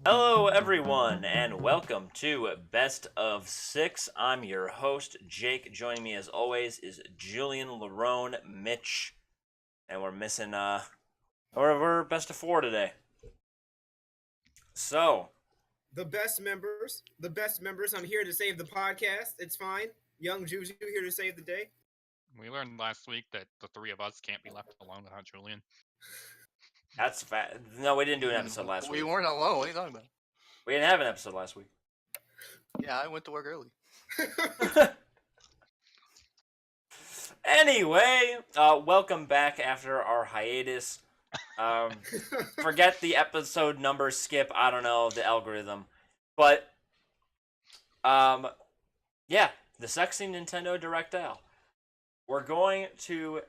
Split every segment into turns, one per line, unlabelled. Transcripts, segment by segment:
Hello, everyone, and welcome to Best of Six. I'm your host, Jake. Joining me, as always, is Julian, Larone, Mitch, and we're missing we're best of four today. So,
The best members. I'm here to save the podcast. It's fine. Young Juju here to save the day.
We learned last week that the three of us can't be left alone without Julian.
that's no, we didn't do an episode last week.
We weren't alone. What are you talking about?
We didn't have an episode last week.
Yeah, I went to work early.
Anyway, welcome back after our hiatus. Forget the episode number, skip, I don't know, the algorithm. But, yeah, the sexy Nintendo Directal. We're going to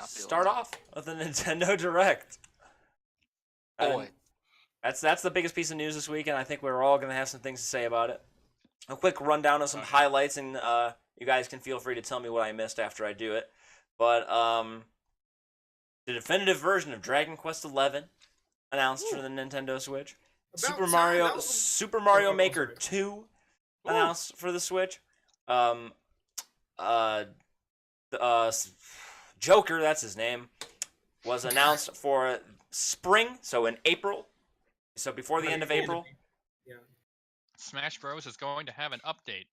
start off with the Nintendo Direct.
Boy.
That's the biggest piece of news this week, and I think we're all going to have some things to say about it. A quick rundown of some highlights, and you guys can feel free to tell me what I missed after I do it. But the definitive version of Dragon Quest XI announced for the Nintendo Switch. Super Mario Maker 2 announced for the Switch. Joker, that's his name, was announced for spring, so in April. So before the end of April.
Yeah.
Smash Bros. Is going to have an update.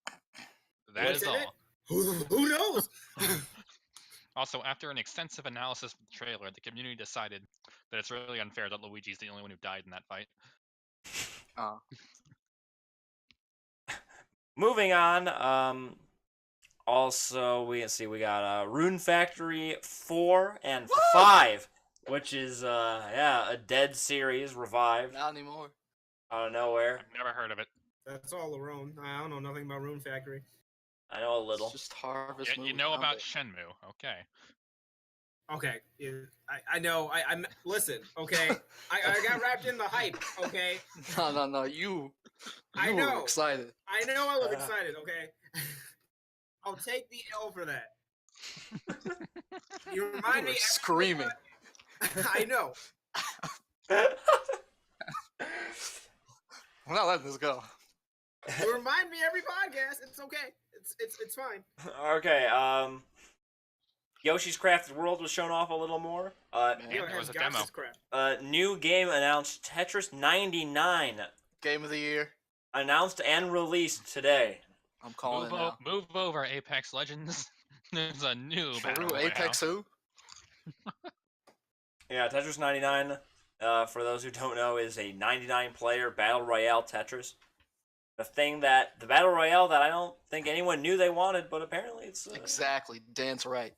That is all.
Who knows?
Also, after an extensive analysis of the trailer, the community decided that it's really unfair that Luigi's the only one who died in that fight.
Moving on, also we got Rune Factory 4 and 5, which is a dead series revived
Not anymore.
out of nowhere.
I've never heard of it.
That's all Larone. I don't know nothing about Rune Factory.
I know a little.
It's just Harvest Moon.
You know about Shenmue, okay?
Okay, yeah, I know. I'm listen. Okay, I got wrapped in the hype. Okay,
No. You
I know.
were excited.
I know I was excited. Okay, I'll take the L for that. You remind
You were
me.
screaming.
I know.
We're not letting this go.
You remind me every podcast. It's okay. It's fine.
Okay, Yoshi's Crafted World was shown off a little more.
Yeah,
Yo,
it was a
Gotcha's
demo.
crap.
New game announced, Tetris 99,
Game of the year.
announced and released today.
I'm calling it now.
Move over, Apex Legends. There's a new battle
True,
royale.
Apex who?
Yeah, Tetris 99, for those who don't know, is a 99-player Battle Royale Tetris. The Battle Royale that I don't think anyone knew they wanted, but apparently it's...
Exactly. Dan's right.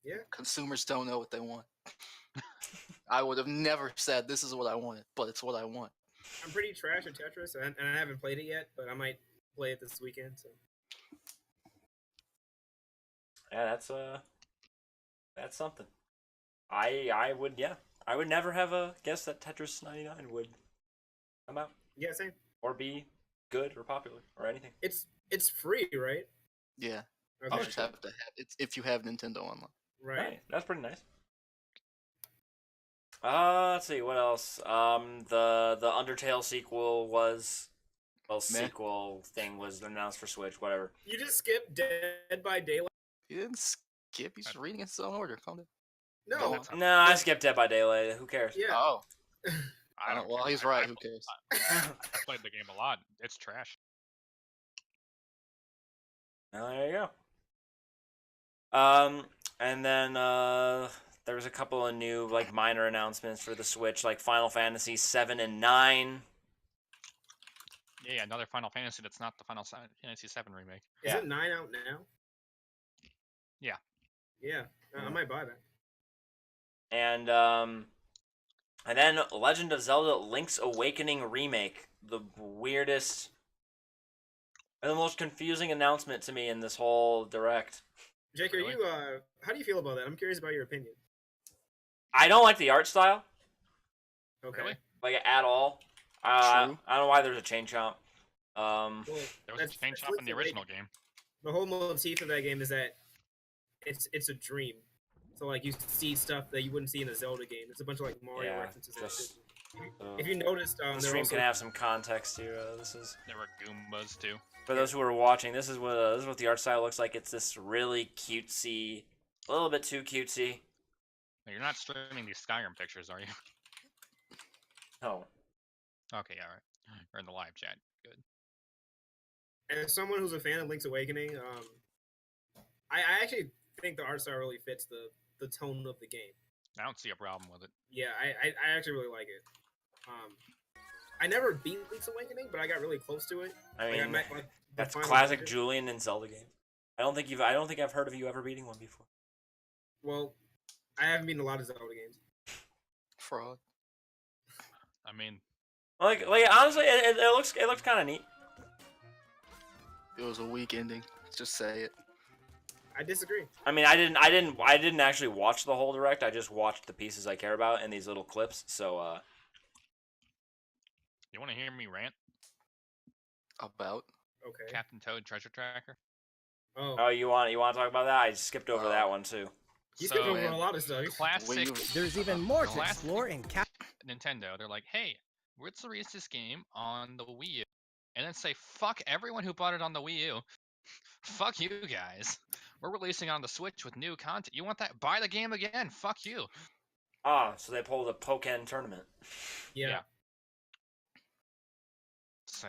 Yeah.
Consumers don't know what they want. I would have never said this is what I wanted, but it's what I want.
I'm pretty trash at Tetris, and I haven't played it yet, but I might play it this weekend. So.
Yeah, that's something. I would never have guessed that Tetris 99 would come out
Yeah, same.
or be good or popular or anything.
It's free, right?
Yeah.
Okay.
You just have to have it if you have Nintendo Online.
Right.
That's pretty nice. Let's see what else. The Undertale sequel sequel thing was announced for Switch. Whatever.
You just skipped Dead by Daylight.
You didn't skip. He's reading its own order. Calm down.
No.
Go
No, I skipped Dead by Daylight. Who cares?
Yeah.
Oh.
I don't
Well,
care.
he's right. Who cares?
I played the game a lot. It's trash.
There you go. And then there was a couple of new minor announcements for the Switch, like Final Fantasy 7 and 9.
Yeah, another Final Fantasy that's not the Final Fantasy 7 remake.
Is it 9 out now?
Yeah.
Yeah. I might buy that.
And then Legend of Zelda Link's Awakening remake, the weirdest and the most confusing announcement to me in this whole direct.
Jake,
Really?
how do you feel about that? I'm curious about your opinion.
I don't like the art style,
Okay.
Really?
at all.
True.
I don't know why there's a chain chomp.
Well,
There was a chain chop in the original game.
The whole motif of that game is that it's a dream. So like you see stuff that you wouldn't see in a Zelda game. It's a bunch of like Mario
Yeah,
references. And
just-
shit. If you noticed,
The
they're
stream
also
can have some context here. This is
There were Goombas too.
for those who are watching. This is what the art style looks like. It's this really cutesy, a little bit too cutesy.
No, you're not streaming these Skyrim pictures, are you?
Oh,
Okay, all right. We're in the live chat. Good.
as someone who's a fan of Link's Awakening, I actually think the art style really fits the tone of the game.
I don't see a problem with it.
Yeah, I actually really like it. I never beat Link's Awakening, but I got really close to it.
I
Like,
mean,
met, like, the
that's
final
classic
dungeon.
Julian and Zelda game. I don't think I've heard of you ever beating one before.
Well, I haven't beaten a lot of Zelda games.
Fraud.
I mean,
Like honestly, it looks kind of neat.
It was a weak ending. Just say it.
I disagree.
I mean, I didn't actually watch the whole direct. I just watched the pieces I care about and these little clips. So,
you want to hear me rant?
About.
Okay.
Captain Toad Treasure Tracker.
Oh,
you want to talk about that? I skipped over that one too.
you skipped over
man.
a lot of stuff.
Classic
There's even more to
Classic.
explore in
Nintendo. They're like, hey, let's release this game on the Wii U. And then say, fuck everyone who bought it on the Wii U. Fuck you guys. We're releasing on the Switch with new content. You want that? Buy the game again. Fuck you.
Ah, so they pulled a Pokken tournament.
Yeah.
Yeah. So,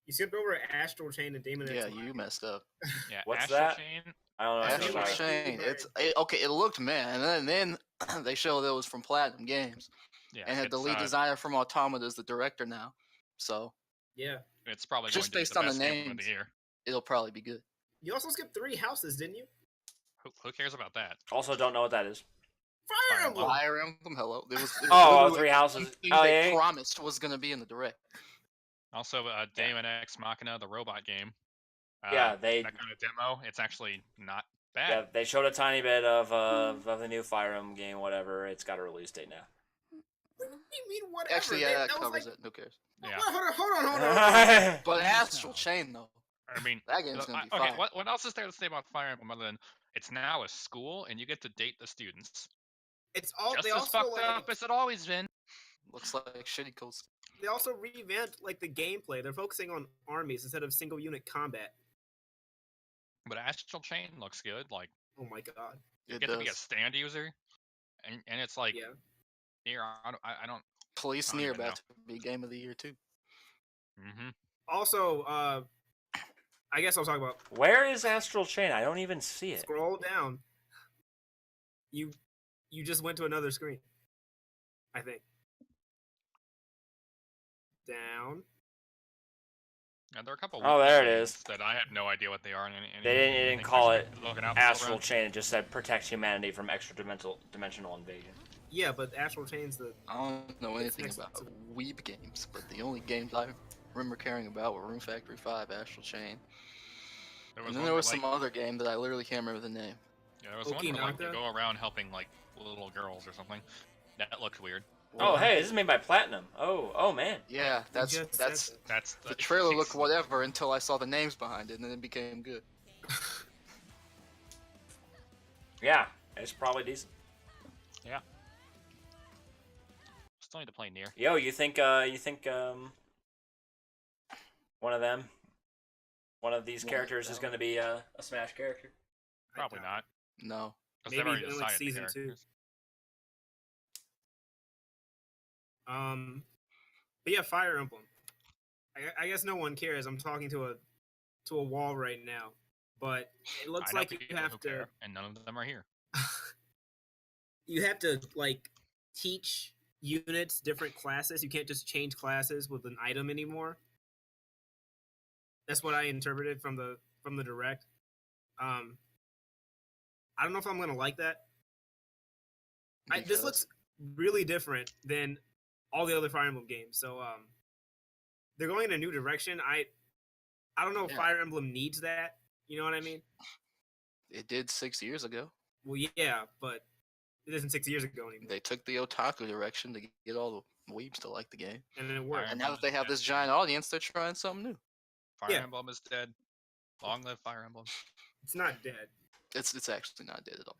You skipped over Astral Chain and Demon
Yeah,
X.
you messed up.
yeah,
What's
Astral
that?
Chain.
I don't know anything
Astral
about it.
Chain. Okay, it looked man, and then they showed it was from Platinum Games,
Yeah,
and had the
it's,
lead designer from Automata as the director now. So
Yeah.
it's probably
just
going
based
to be
on
the
the
best game of
names.
the year.
it'll probably be good.
You also skipped 3 houses, didn't you?
Who cares about that?
Also, don't know what that is.
Fire
Fire
Emblem.
Fire Emblem, hello. There was
Oh,
literally
3 houses.
everything
Oh,
they
yeah.
promised was gonna be in the direct.
Also, Daemon X Machina, the robot game.
Yeah, they
That kind of demo. It's actually not bad.
yeah they showed a tiny bit of the new Fire Emblem game. Whatever. It's got a release date now.
What do you mean whatever?
Actually, yeah, that
was
covers
like,
it. Who cares?
Yeah.
Hold on.
But Astral Chain though,
I mean,
that game's gonna be
okay.
fire.
What else is there to say about Fire Emblem other than it's now a school and you get to date the students?
It's all
Just
they
as
also
fucked
like,
up as it always been.
Looks like shitty coast.
they also revamped like the gameplay. They're focusing on armies instead of single unit combat.
But Astral Chain looks good. Like
Oh my god.
you
It
get to be a
does.
stand user, and it's like
Yeah.
here I don't.
Police
I don't
Near
even
about to be game of the year too.
Mm-hmm.
Also, I guess I'll talk about
Where is Astral Chain? I don't even see it.
scroll down. You just went to another screen. I think. Down.
And there are a couple.
Oh,
Wii
there it
games
is.
That I had no idea what they are.
They didn't
anything
call
I
it
should be looking out for
Astral
around.
Chain. It just said protect humanity from extra-dimensional invasion.
Yeah, but Astral Chain's the
I don't know anything
next
about
to-
Weeb games, but the only games I remember caring about were Room Factory 5, Astral Chain,
There
and
was
then
one
there
where,
was some other game that I literally can't remember the name.
Yeah, there was one where like, you
Okinaka?
go around helping like little girls or something. That looks weird.
Oh,
Well,
hey, this is made by Platinum. Oh man.
Yeah, that's
just said
that's
that.
That's
the trailer looked whatever until I saw the names behind it, and then it became good.
Yeah, it's probably decent.
Still need to play near.
Yo, you think one of them, one of these
One of
characters is
them.
going to be a Smash character?
Probably
I
not.
No,
'Cause
Maybe
they've already
in, like,
decided the
season 2.
characters.
But yeah, Fire Emblem. I guess no one cares. I'm talking to a wall right now, but it looks
I know
like you
people who
have to
care, and none of them are here.
like teach units different classes. You can't just change classes with an item anymore. That's what I interpreted from the direct. I don't know if I'm gonna like that. This
because-
looks really different than all the other Fire Emblem games. So they're going in a new direction. I don't know if
Yeah.
Fire Emblem needs that. You know what I mean?
It did 6 years ago.
Well, yeah, but it isn't 6 years ago anymore,
They took the otaku direction to get all the weebs to like the game,
and it worked.
and now that they have this giant audience, they're trying something new.
Fire
Yeah.
Emblem is dead. Long live Fire Emblem.
It's not dead.
It's actually not dead at all.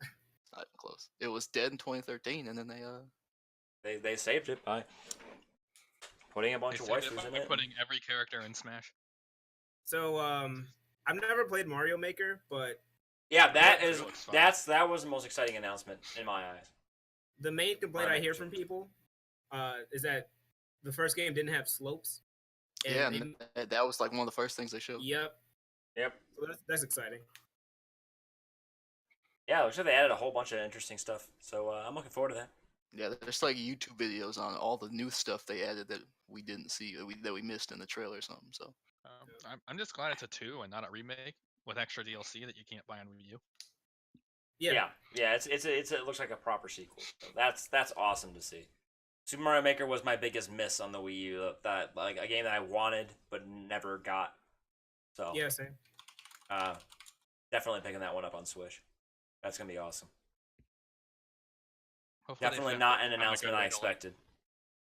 Not even close. It was dead in 2013, and then
They saved it by putting a
They
bunch of
saved it
waifus in
by
it.
putting every character in Smash.
So I've never played Mario Maker, but
Yeah, that
It
is
looks fun.
that was the most exciting announcement in my eyes.
the main complaint
Mario
I hear
Maker
from
too.
people is that the first game didn't have slopes. And
yeah,
they-
and that was like one of the first things they showed.
Yep.
Yep.
So that's exciting.
Yeah, it looks like they added a whole bunch of interesting stuff. So I'm looking forward to that.
Yeah, there's like YouTube videos on all the new stuff they added that we didn't see, that we missed in the trailer or something. So
I'm just glad it's a 2 and not a remake with extra DLC that you can't buy on Wii U.
Yeah.
Yeah. It looks like a proper sequel. So that's awesome to see. Super Mario Maker was my biggest miss on the Wii U. That like a game that I wanted but never got. So
Yeah, same.
definitely picking that one up on Switch. That's gonna be awesome.
Hopefully they
Definitely
fi-
not an
find a good
announcement I
way to,
expected.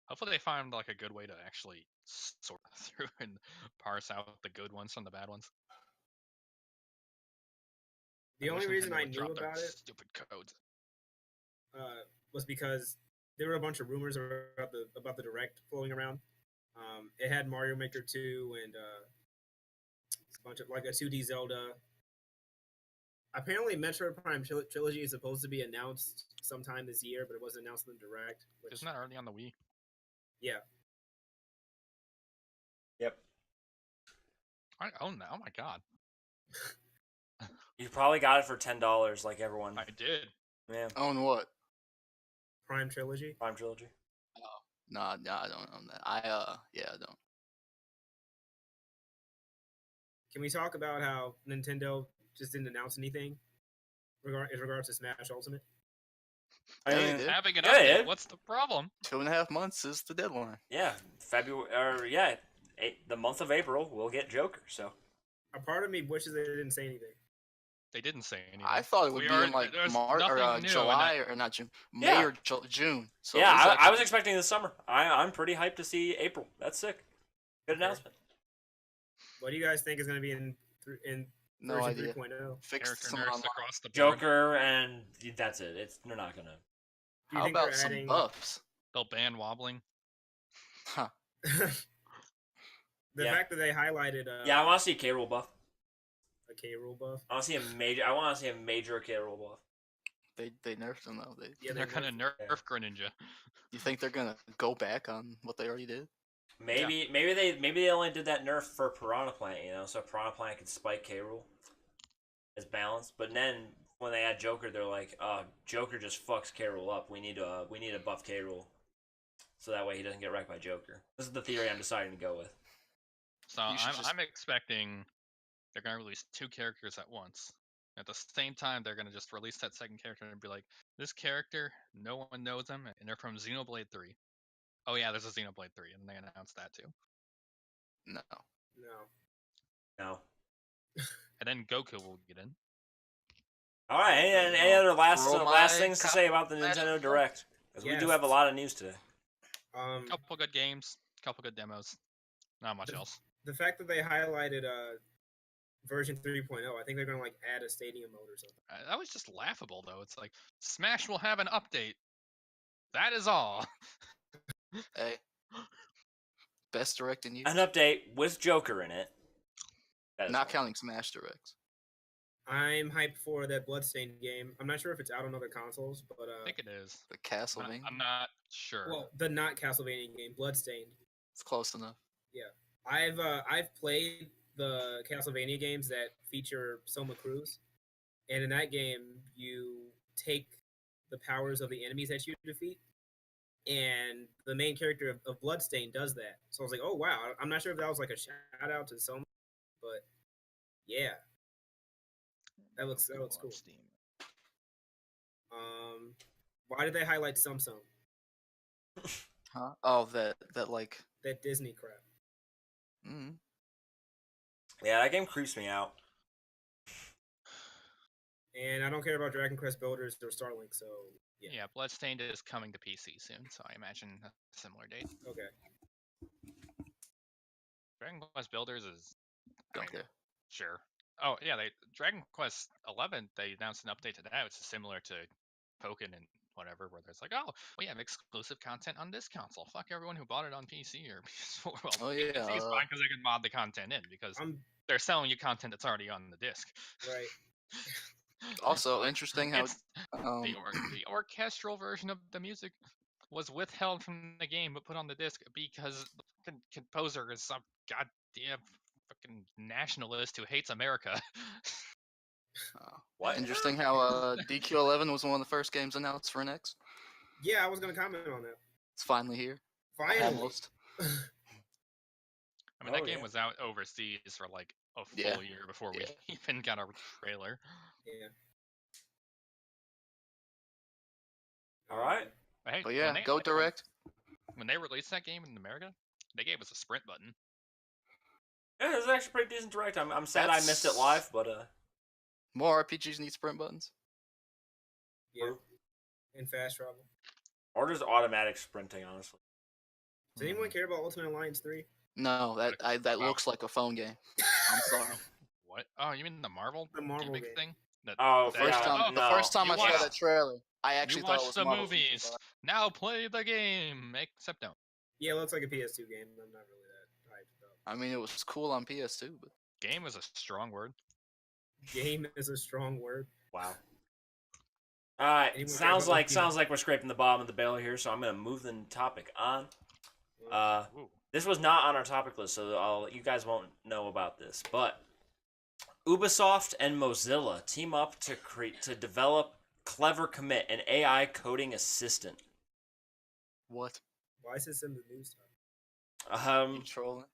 Hopefully they find like a good way to actually sort through and parse out the good ones from the bad ones.
The
I wish
only reason
Nintendo
I
would
knew
drop their
about it
stupid codes.
was because there were a bunch of rumors about the direct floating around. It had Mario Maker 2 and a bunch of like a 2D Zelda. Apparently, Metroid Prime Trilogy is supposed to be announced sometime this year, but it wasn't announced in the direct. Which,
Isn't that already on the Wii?
yeah,
Yep.
I own that. Oh my god,
You probably got it for $10 like everyone.
I did.
Yeah.
own what?
Prime Trilogy.
Prime Trilogy.
Nah, I don't own that. Yeah, I don't.
Can we talk about how Nintendo just didn't announce anything in regards to Smash Ultimate?
I
Yeah, they
mean,
did.
Having an
Yeah,
update.
yeah.
What's the problem?
2.5 months is the deadline.
yeah, the month of April we'll get Joker. So
A part of me wishes they didn't say anything.
They didn't say anything.
I thought it would
We
be
are-
in like
there's
March or
nothing new,
July
and
or not June,
Yeah.
May or June. So
yeah,
it's
I
actually-
was expecting this summer. I'm pretty hyped to see April. That's sick. Good
Okay.
announcement.
What do you guys think is going to be in
no
version
idea.
3.0?
Fix
character
some
nerfs
online.
across the board.
Joker and that's it. They're not gonna.
Do you
How
think
about
they're
some
adding
buffs?
They'll ban wobbling.
Huh.
the
Yeah.
fact that they highlighted
Yeah, I want to see a K roll buff.
a K rule buff?
I want to see a major. I want to see a major K roll buff.
They nerfed them though.
Yeah,
They're gonna nerf
Yeah.
Greninja.
You think they're gonna go back on what they already did?
Maybe they only did that nerf for Piranha Plant, so Piranha Plant could spike K roll as balanced. But then when they add Joker, they're like, Joker just fucks K roll up. We need to buff K roll, so that way he doesn't get wrecked by Joker. This is the theory I'm deciding to go with.
So
You should just-
I'm expecting they're gonna release 2 characters at once. At the same time, they're gonna just release that second character and be like, this character, no one knows him, and they're from Xenoblade 3. Oh yeah, there's a Xenoblade 3, and they announced that too.
No.
No.
No.
And then Goku will get in.
All right. Any other last
Throw
last
my
things to say about the
Smash
Nintendo
Bros.
Direct? Because we do have a
Yes.
lot of news today.
Couple good games, couple good demos. Not much else.
The fact that they highlighted version 3.0, I think they're going to like add a stadium mode or something.
That was just laughable though. It's like Smash will have an update. That is all.
Hey. Best direct in use.
An update with Joker in it. That is
Not
fine.
counting Smash Directs.
I'm hyped for that Bloodstained game. I'm not sure if it's out on other consoles, but
I think it is.
The
I'm
Castlevania.
not sure.
well, the not Castlevania game, Bloodstained.
It's close enough.
I've played the Castlevania games that feature Soma Cruz, and in that game you take the powers of the enemies that you defeat, and the main character of Bloodstain does that. So I was like, oh wow! I'm not sure if that was like a shout out to Soma, but yeah, that looks cool.
Steam.
Why did they highlight Samsung?
Huh? Oh, that like.
That Disney crap.
Mm,
Yeah, that game creeps me out.
And I don't care about Dragon Quest Builders or Starlink, so yeah.
Yeah, Bloodstained is coming to PC soon, so I imagine a similar date.
Okay.
Dragon Quest Builders is I
don't
mean,
care.
sure. Oh yeah, Dragon Quest 11. They announced an update to that, which is similar to poking and whatever, where there's like, oh, we have exclusive content on this console. Fuck everyone who bought it on PC or PS4. Well,
Oh, yeah,
PC is fine because they can mod the content in because they're selling you content that's already on the disc.
Right.
Also, interesting how
the orchestral version of the music was withheld from the game but put on the disc because the composer is some goddamn fucking nationalist who hates America.
What?
interesting how DQ11 was one of the first games announced for NX.
Yeah, I was gonna comment on that.
It's finally here.
Finally.
Almost.
I mean, that game was out overseas for like a full year before we even got our trailer.
Yeah.
All right.
Hey,
But yeah, go direct.
When they released that game in America, they gave us a sprint button.
Yeah, it was actually pretty decent direct. I'm sad I missed it live, but
more RPGs need sprint buttons.
Yeah. And fast travel.
Or just automatic sprinting, honestly.
Does anyone care about Ultimate Alliance 3?
No, that looks like a phone game. I'm sorry.
What? Oh, you mean the Marvel
game.
thing?
The first time I saw that trailer, I actually thought it was
the
Marvel
movies.
55.
Now play the game. Except don't.
Yeah, it looks like a PS2 game. I'm not really that hyped about.
I mean, it was cool on PS2, but
game is a strong word.
Game is a strong word.
Wow. All right. Sounds like we're scraping the bottom of the barrel here, so I'm gonna move the topic on. This was not on our topic list, so you guys won't know about this. But Ubisoft and Mozilla team up to develop Clever Commit, an AI coding assistant.
What?
Why is this in the news topic?
You trolling?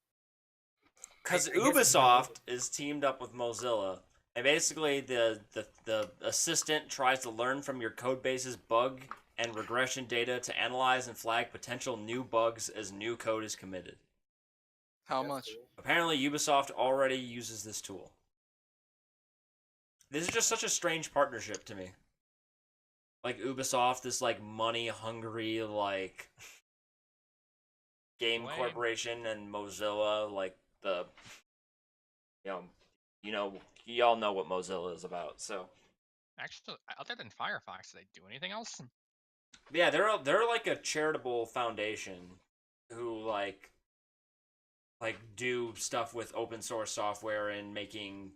Because Ubisoft is teamed up with Mozilla, and basically the assistant tries to learn from your codebase's bug and regression data to analyze and flag potential new bugs as new code is committed.
How much?
Cool.
Apparently, Ubisoft already uses this tool. This is just such a strange partnership to me. Like Ubisoft, this like money-hungry like game corporation, and Mozilla, like the y'all know what Mozilla is about. So
actually, other than Firefox, do they do anything else?
Yeah, they're like a charitable foundation who like do stuff with open source software and making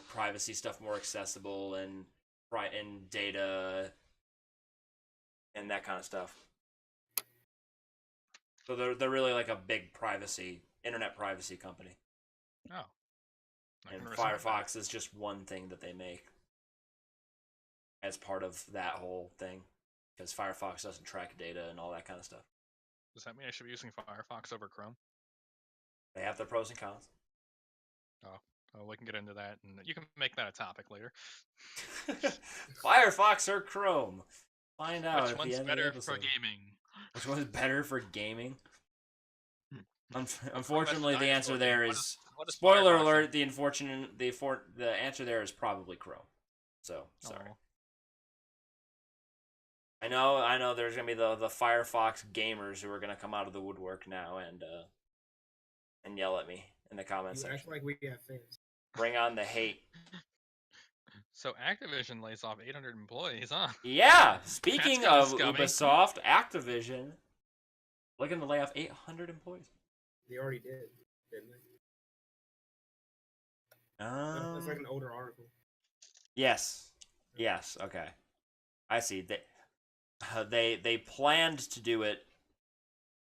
privacy stuff more accessible and data and that kind of stuff. So they're really like a big internet privacy company.
Oh.
And Firefox is just one thing that they make as part of that whole thing, because Firefox doesn't track data and all that kind of stuff.
Does that mean I should be using Firefox over Chrome?
They have their pros and cons.
Oh, we can get into that, and you can make that a topic later.
Firefox or Chrome? Find out.
Which one's better for gaming?
Which one's better for gaming? Unfortunately, the answer there is spoiler alert. The answer there is probably Chrome. So sorry. I know. There's gonna be the Firefox gamers who are gonna come out of the woodwork now and yell at me in the comments section.
Act like we have fans.
Bring on the hate.
So Activision lays off 800 employees, huh?
Yeah. Speaking of Ubisoft, Activision looking to lay off 800 employees.
They already did, didn't they? It's like an older article.
Yes. Okay. I see. They planned to do it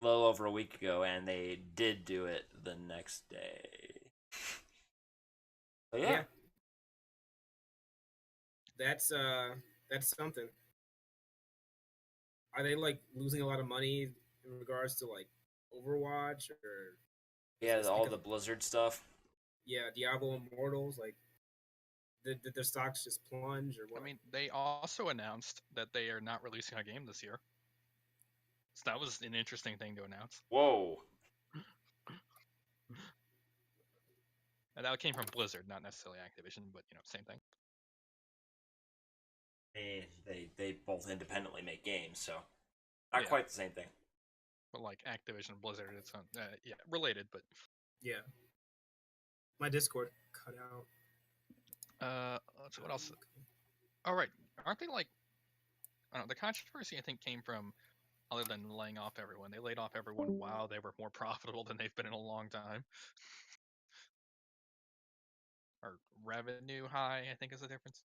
a little over a week ago, and they did do it the next day. So yeah.
That's something. Are they like losing a lot of money in regards to like Overwatch or?
Yeah, all the Blizzard stuff.
Yeah, Diablo Immortals, like did their stocks just plunge or what?
I mean, they also announced that they are not releasing a game this year. So that was an interesting thing to announce.
Whoa.
And that came from Blizzard, not necessarily Activision, but same thing.
They both independently make games, so not quite the same thing.
But like Activision and Blizzard, it's related, but
yeah. My Discord cut out.
Let's see what else. All right, aren't they like? the controversy I think came from other than laying off everyone. They laid off everyone while they were more profitable than they've been in a long time. Or revenue high, I think is the difference.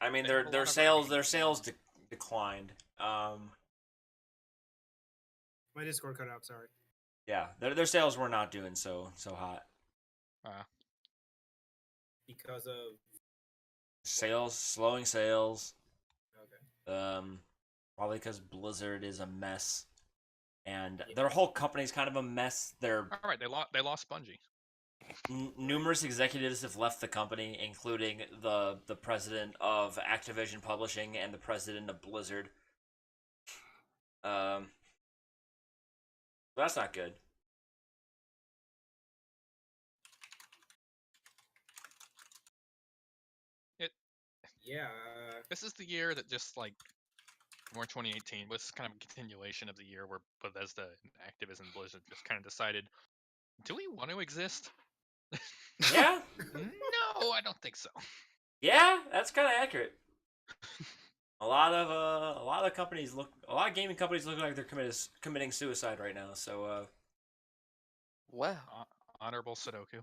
I mean,
They have a
their
lot of
sales
revenue.
declined.
My Discord cut out. Sorry.
Yeah, their sales were not doing so hot.
Because of
Slowing sales.
okay.
Probably because Blizzard is a mess, and their whole company's kind of a mess. They're
All right, they lost Bungie.
numerous executives have left the company, including the president of Activision Publishing and the president of Blizzard. That's not good.
Yeah.
This is the year that just like more 2018 was kind of a continuation of the year where Bethesda and Activision Blizzard just kind of decided, do we want to exist?
Yeah,
No, I don't think so.
yeah, that's kind of accurate. A lot of gaming companies look like they're committing suicide right now. So
Wow.
Honorable Sudoku.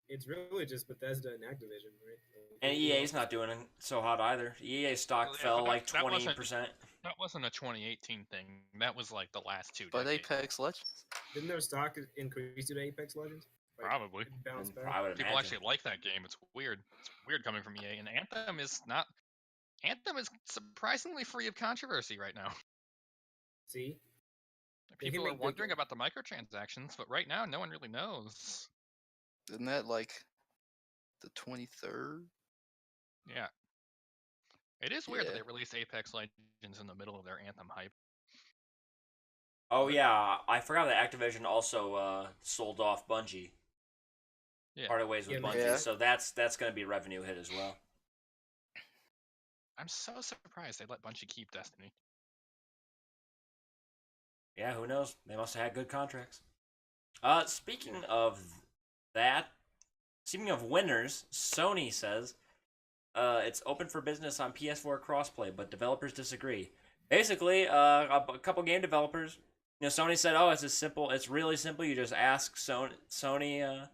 It's really just Bethesda and Activision, right?
and EA's not doing so hot either. EA stock
Yeah,
fell
but
like
that wasn't-
20%.
That wasn't a 2018 thing. That was like the last 2
But
decades.
Apex Legends.
Didn't their stock increase due to Apex Legends? Like,
Probably.
it bounced back.
I would
People
imagine.
actually like that game. It's weird. It's weird coming from EA. And Anthem is not. Anthem is surprisingly free of controversy right now.
See? They can
People are
make good
wondering
games.
about the microtransactions, but right now no one really knows.
Isn't that like the 23rd?
Yeah. It is weird that
Yeah.
they released Apex Legends in the middle of their Anthem hype.
Oh yeah, I forgot that Activision also sold off Bungie.
Yeah.
Parted ways with
Yeah,
Bungie,
yeah.
so that's going to be a revenue hit as well.
I'm so surprised they let Bungie keep Destiny.
Yeah, who knows? They must have had good contracts. Speaking of that, speaking of winners, Sony says it's open for business on PS4 crossplay, but developers disagree. Basically, a couple game developers, Sony said, "Oh, it's as simple. It's really simple. You just ask Sony,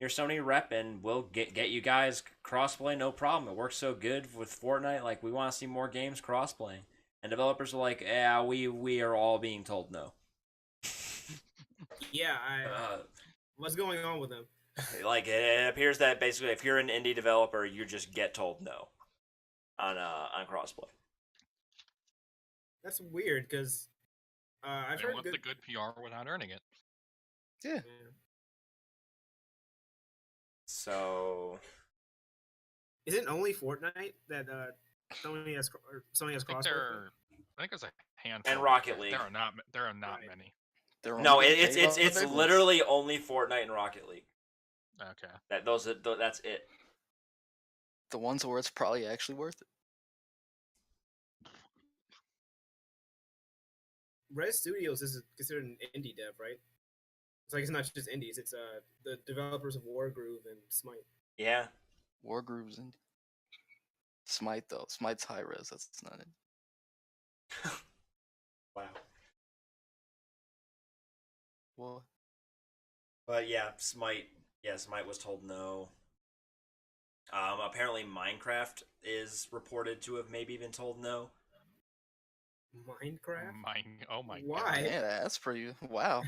your Sony rep, and we'll get you guys crossplay, no problem. It works so good with Fortnite. Like, we want to see more games crossplay." And developers are like, "Yeah, we are all being told no."
Yeah, what's going on with them?
Like, it appears that basically, if you're an indie developer, you just get told no on crossplay.
That's weird because I've
They
heard
want
good.
the good PR without earning it.
Yeah.
Yeah.
So
Is it only Fortnite that Sony has crossplay?
I think there's a handful.
And Rocket League.
There are not
Right.
many.
They're
No,
only
it's
gonna take
it's
all the big ones.
literally only Fortnite and Rocket League.
Okay.
That's it.
the ones where it's probably actually worth it.
Red Studios is considered an indie dev, right? It's like it's not just indies; it's the developers of Wargroove and Smite.
Yeah.
Wargroove's indie. Smite though. Smite's high res. That's not it.
Wow.
What?
But yeah, Smite was told no. Apparently Minecraft is reported to have maybe been told no.
Minecraft.
Oh my
Why?
god.
Yeah, that's pretty. Wow.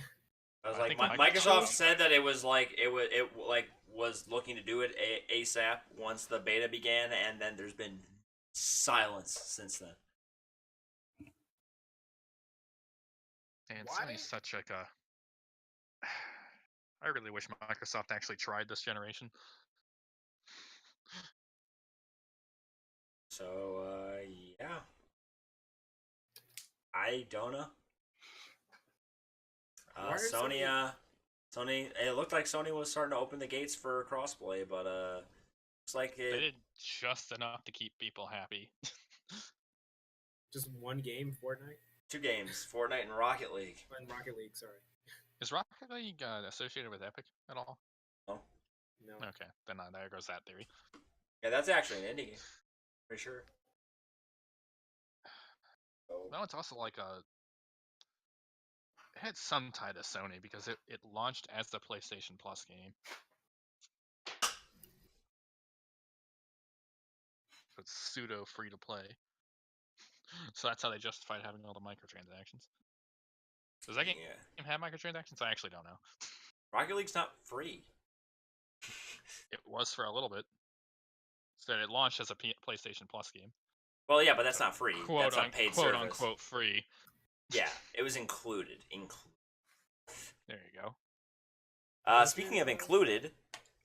I was
I
like,
think
Microsoft
Microsoft-
said that it was looking to do it ASAP once the beta began, and then there's been silence since then.
And
Why?
Sony's such like a. I really wish Microsoft actually tried this generation.
So yeah, I don't know.
Why are
Sony. It looked like Sony was starting to open the gates for crossplay, but looks like
They
it.
did just enough to keep people happy.
Just one game, Fortnite
2 games, Fortnite and Rocket League.
and Rocket League. Sorry,
Is Rocket League associated with Epic at all?
no.
Okay, then there goes that theory.
Yeah, that's actually an indie game. Pretty sure.
No, it's also like it had some tie to Sony because it launched as the PlayStation Plus game. So it's pseudo free to play. So that's how they justified having all the microtransactions. Does that game have microtransactions? I actually don't know.
Rocket League's not free.
It was for a little bit. So it launched as a PlayStation Plus game.
Well, yeah, but that's not free.
Quote
That's a paid
quote
service.
unquote free.
Yeah, it was included.
There you go.
Speaking of included,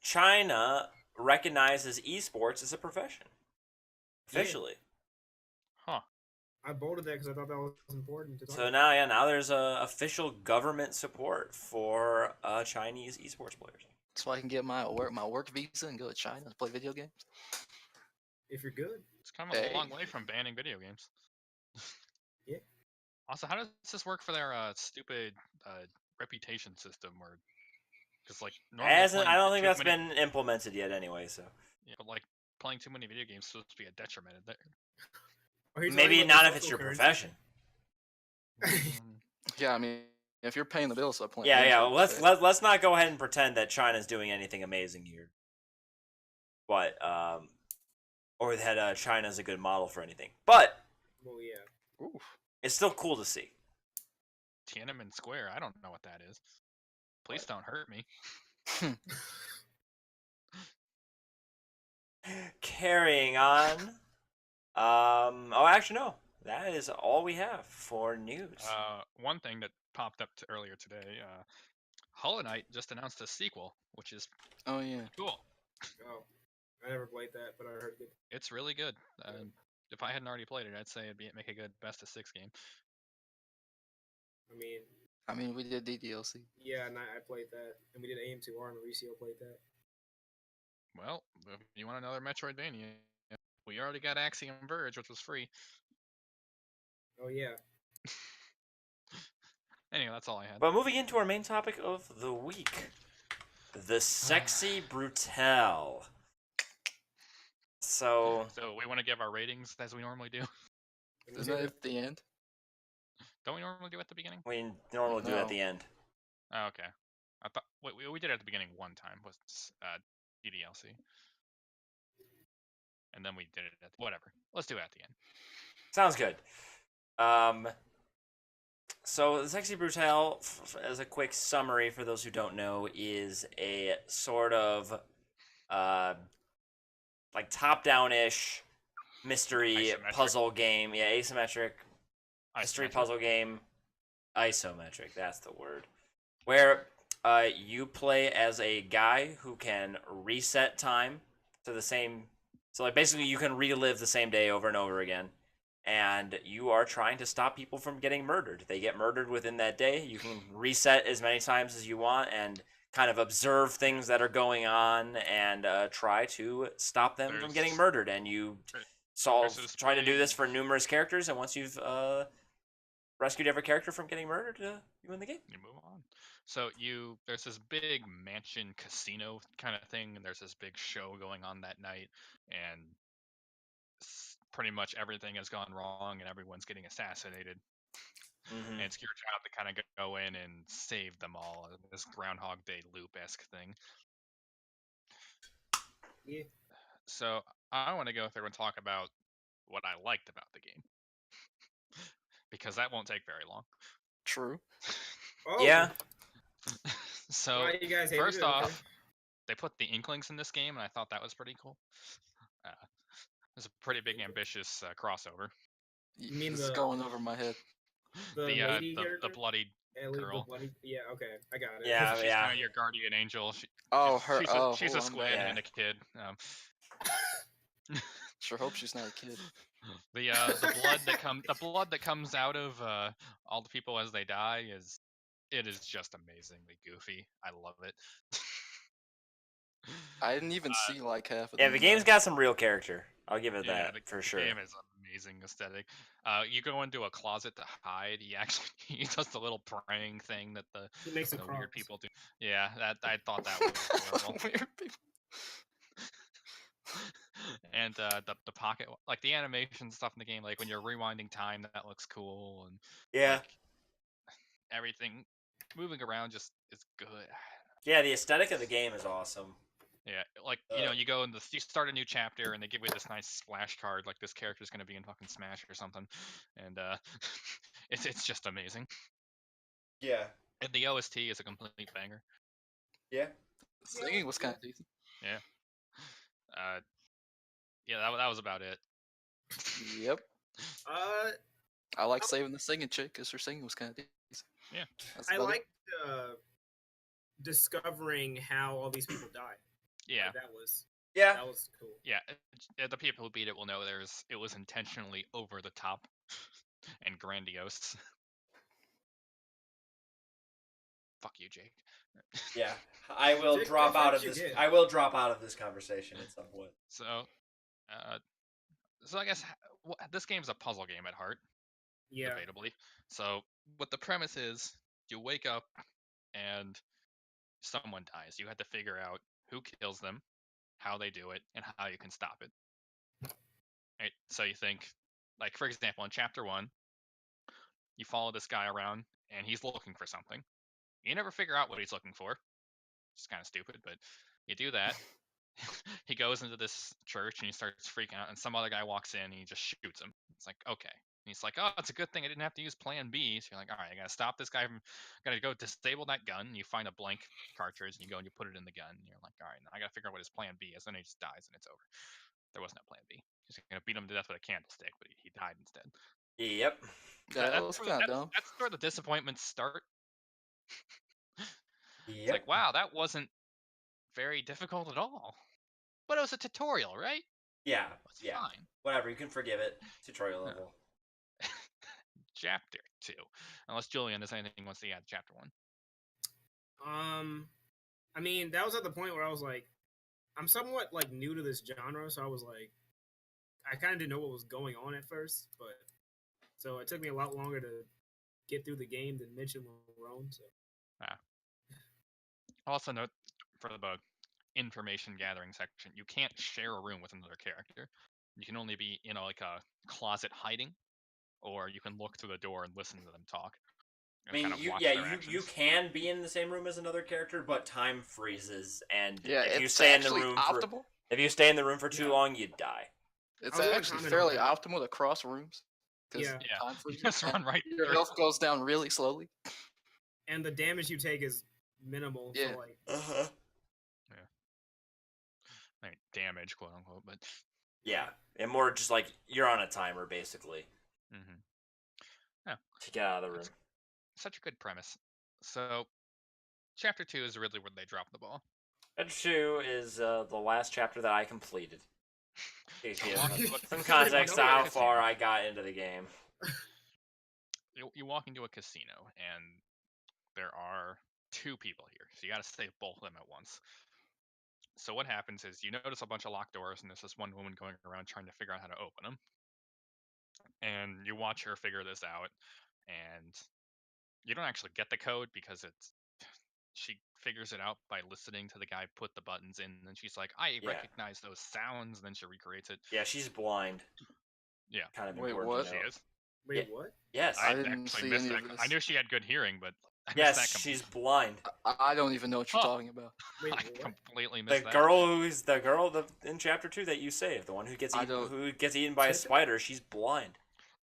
China recognizes esports as a profession. Officially.
Huh.
I bolded that because I thought that was important to talk
So
about.
now there's official government support for Chinese esports players.
So I can get my work visa and go to China and play video games.
If you're good.
It's kind of a long way from banning video games.
Yeah.
Also, how does this work for their stupid reputation system? Where, because like normally
I don't think
too
that's
many-
been implemented yet anyway. So
Yeah, but like playing too many video games is supposed to be a detriment.
Are you talking
maybe
about
not
the
if it's your
social
profession.
currency?
Yeah, I mean, if you're paying the bills, so playing.
Yeah,
games,
yeah.
I would
Let's
say.
let's not go ahead and pretend that China's doing anything amazing here. But or that China's a good model for anything. But
Well, yeah.
Oof.
it's still cool to see.
Tiananmen Square. I don't know what that is. Please don't hurt me.
Carrying on. Oh, actually, no. That is all we have for news.
One thing that popped up earlier today, Hollow Knight just announced a sequel, which is
Oh yeah.
cool.
Oh, I never played that, but I heard good.
It's really good. If I hadn't already played it, I'd say it'd make a good best of 6 game.
I mean,
we did DDLC.
yeah, and I played that, and we did AM2R, and Mauricio played that.
Well, if you want another Metroidvania, we already got Axiom Verge, which was free.
Oh yeah.
Anyway, that's all I had.
But moving into our main topic of the week, the sexy brutale. So
we want to give our ratings as we normally do.
Isn't that at the end?
Don't we normally do it at the beginning?
we normally do it at the end.
Oh, okay. I thought we did it at the beginning one time with DDLC, and then we did it at whatever. Let's do it at the end.
Sounds good. So the sexy brutale, as a quick summary for those who don't know, is a sort of like top-down-ish mystery puzzle game. Yeah, asymmetric mystery puzzle game. Isometric, that's the word. Where you play as a guy who can reset time to the same. So like basically you can relive the same day over and over again. And you are trying to stop people from getting murdered. They get murdered within that day. You can reset as many times as you want and kind of observe things that are going on and try to stop them from getting murdered. And you try to do this for numerous characters. And once you've rescued every character from getting murdered, you win the game.
You move on. So there's this big mansion casino kind of thing, and there's this big show going on that night, and pretty much everything has gone wrong and everyone's getting assassinated.
Mm-hmm.
And it's your job to kind of go in and save them all. This Groundhog Day loop-esque thing.
Yeah.
So I want to go through and talk about what I liked about the game. Because that won't take very long.
True.
Oh.
Yeah.
So
Why you guys hated
first
it?
off,
Okay.
they put the Inklings in this game, and I thought that was pretty cool. It's a pretty big, ambitious crossover.
You mean
this is going over my head.
The lady character?
The bloodied
Ellie,
girl.
Yeah, okay, I got it.
Yeah,
She's kind of your guardian angel. She's a squid and a kid.
Sure hope she's not a kid.
The blood that comes out of all the people as they die is just amazingly goofy. I love it.
I didn't even see like half of
Yeah,
them.
the game's got some real character. I'll give it that for sure.
The game is amazing aesthetic. You go into a closet to hide. He does the little praying thing that the weird people do. Yeah, I thought that was horrible.
Weird people.
And the pocket, like the animation stuff in the game, like when you're rewinding time, that looks cool, and
Yeah.
like everything moving around just is good.
Yeah, the aesthetic of the game is awesome.
Yeah, like you go and you start a new chapter, and they give you this nice splash card, like this character's gonna be in fucking Smash or something, and it's just amazing.
Yeah.
And the OST is a complete banger.
Yeah.
The singing was kind of decent.
Yeah. Yeah, that was about it.
Yep.
Uh,
I like saving the singing chick because her singing was kind of decent.
Yeah.
That's
I
about it.
liked discovering how all these people died.
Yeah.
That was
Yeah.
cool.
Yeah, the people who beat it will know it was intentionally over the top and grandiose. Fuck you, Jake.
Yeah. I will
Jake,
drop
go
out
find
of
what you
this.
get.
I will drop out of this conversation at some point.
So I guess this game's a puzzle game at heart,
Yeah.
debatably. So what the premise is, you wake up and someone dies. You have to figure out who kills them, how they do it, and how you can stop it. Right? So you think, like for example, in chapter 1, you follow this guy around and he's looking for something. You never figure out what he's looking for. It's kind of stupid, but you do that. He goes into this church and he starts freaking out, and some other guy walks in and he just shoots him. It's like, okay. And he's like, oh, it's a good thing I didn't have to use plan B. So you're like, all right, I gotta stop this guy from, gotta go disable that gun. And you find a blank cartridge and you go and you put it in the gun. And you're like, all right, now I gotta figure out what his plan B is. Then he just dies and it's over. There was no plan B. He's gonna beat him to death with a candlestick, but he died instead.
Yep.
That was kind of dumb.
That's where the disappointments start.
Yep.
It's like, wow, that wasn't very difficult at all. But it was a tutorial, right?
Yeah.
It's
Yeah.
fine.
Whatever. You can forgive it. Tutorial level.
Chapter 2. Unless Julian has anything he wants to add to chapter 1.
I mean, that was at the point where I was like, I'm somewhat like new to this genre, so I was like, I kind of didn't know what was going on at first, but so it took me a lot longer to get through the game than Mitch and Lerone. So
Also note for the information gathering section, you can't share a room with another character. You can only be in like a closet hiding, or you can look through the door and listen to them talk.
I mean, you can be in the same room as another character, but time freezes, and if you stay in the room if you stay in the room for too long, you die.
It's actually fairly optimal to cross rooms.
Yeah.
Time freezes.
Just run right
Your health goes down really slowly.
And the damage you take is minimal.
Yeah.
So like,
Like, damage, quote unquote, but
yeah, and more just like you're on a timer basically.
Yeah.
To get out of the room.
Such a good premise. So, chapter 2 is really where they drop the ball.
Chapter 2 is the last chapter that I completed. Some
Some
context to how far I got into the game.
You walk into a casino, and there are 2 people here, so you got to save both of them at once. So what happens is you notice a bunch of locked doors, and there's this one woman going around trying to figure out how to open them. And you watch her figure this out, and you don't actually get the code because she figures it out by listening to the guy put the buttons in, and she's like, I recognize those sounds, and then she recreates it.
Yeah, she's blind.
Yeah.
Kind of
Wait,
important
what?
to
She
know.
is.
wait, what?
Yes.
I didn't see
missed
any
that.
of this.
I knew she had good hearing, but I missed that
Yes, she's blind.
I don't even know what you're talking about.
Wait,
I
what?
completely
The
missed that.
girl in chapter 2 that you saved, the one who gets eaten by a spider, she's blind.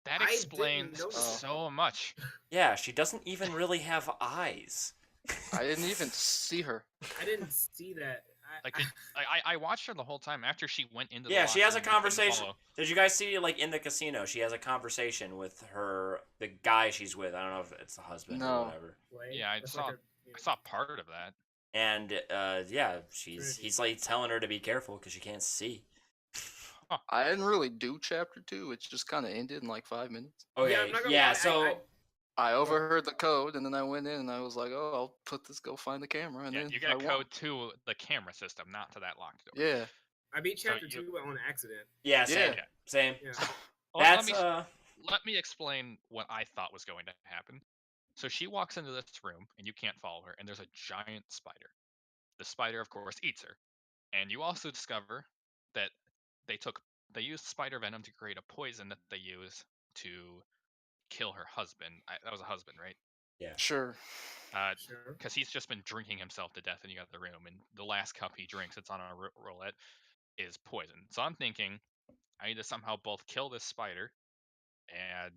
That explains so much.
Yeah, she doesn't even really have eyes.
I didn't even see her.
I didn't see that.
I watched her the whole time after she went into the
Yeah, she has a
locker room and couldn't
conversation.
follow.
Did you guys see, like, in the casino, she has a conversation with the guy she's with. I don't know if it's the husband or whatever.
Yeah, I saw part of that.
And, he's, like, telling her to be careful because she can't see.
I didn't really do chapter 2. It just kind of ended in like 5 minutes.
Okay, yeah, so...
I overheard the code, and then I went in, and I was like, "Oh, I'll put this. Go find the camera." And
Yeah,
then
you get a code to the camera system, not to that locked door.
Yeah.
I beat chapter 2 on accident.
Yeah, same.
Yeah.
Same.
Yeah.
Well, let me explain what I thought was going to happen. So she walks into this room, and you can't follow her, and there's a giant spider. The spider, of course, eats her. And you also discover that they used spider venom to create a poison that they use to kill her husband. That was a husband, right?
Yeah.
Sure.
Sure.
Because he's just been drinking himself to death in the other room, and the last cup he drinks, it's on a roulette, is poison. So I'm thinking I need to somehow both kill this spider, and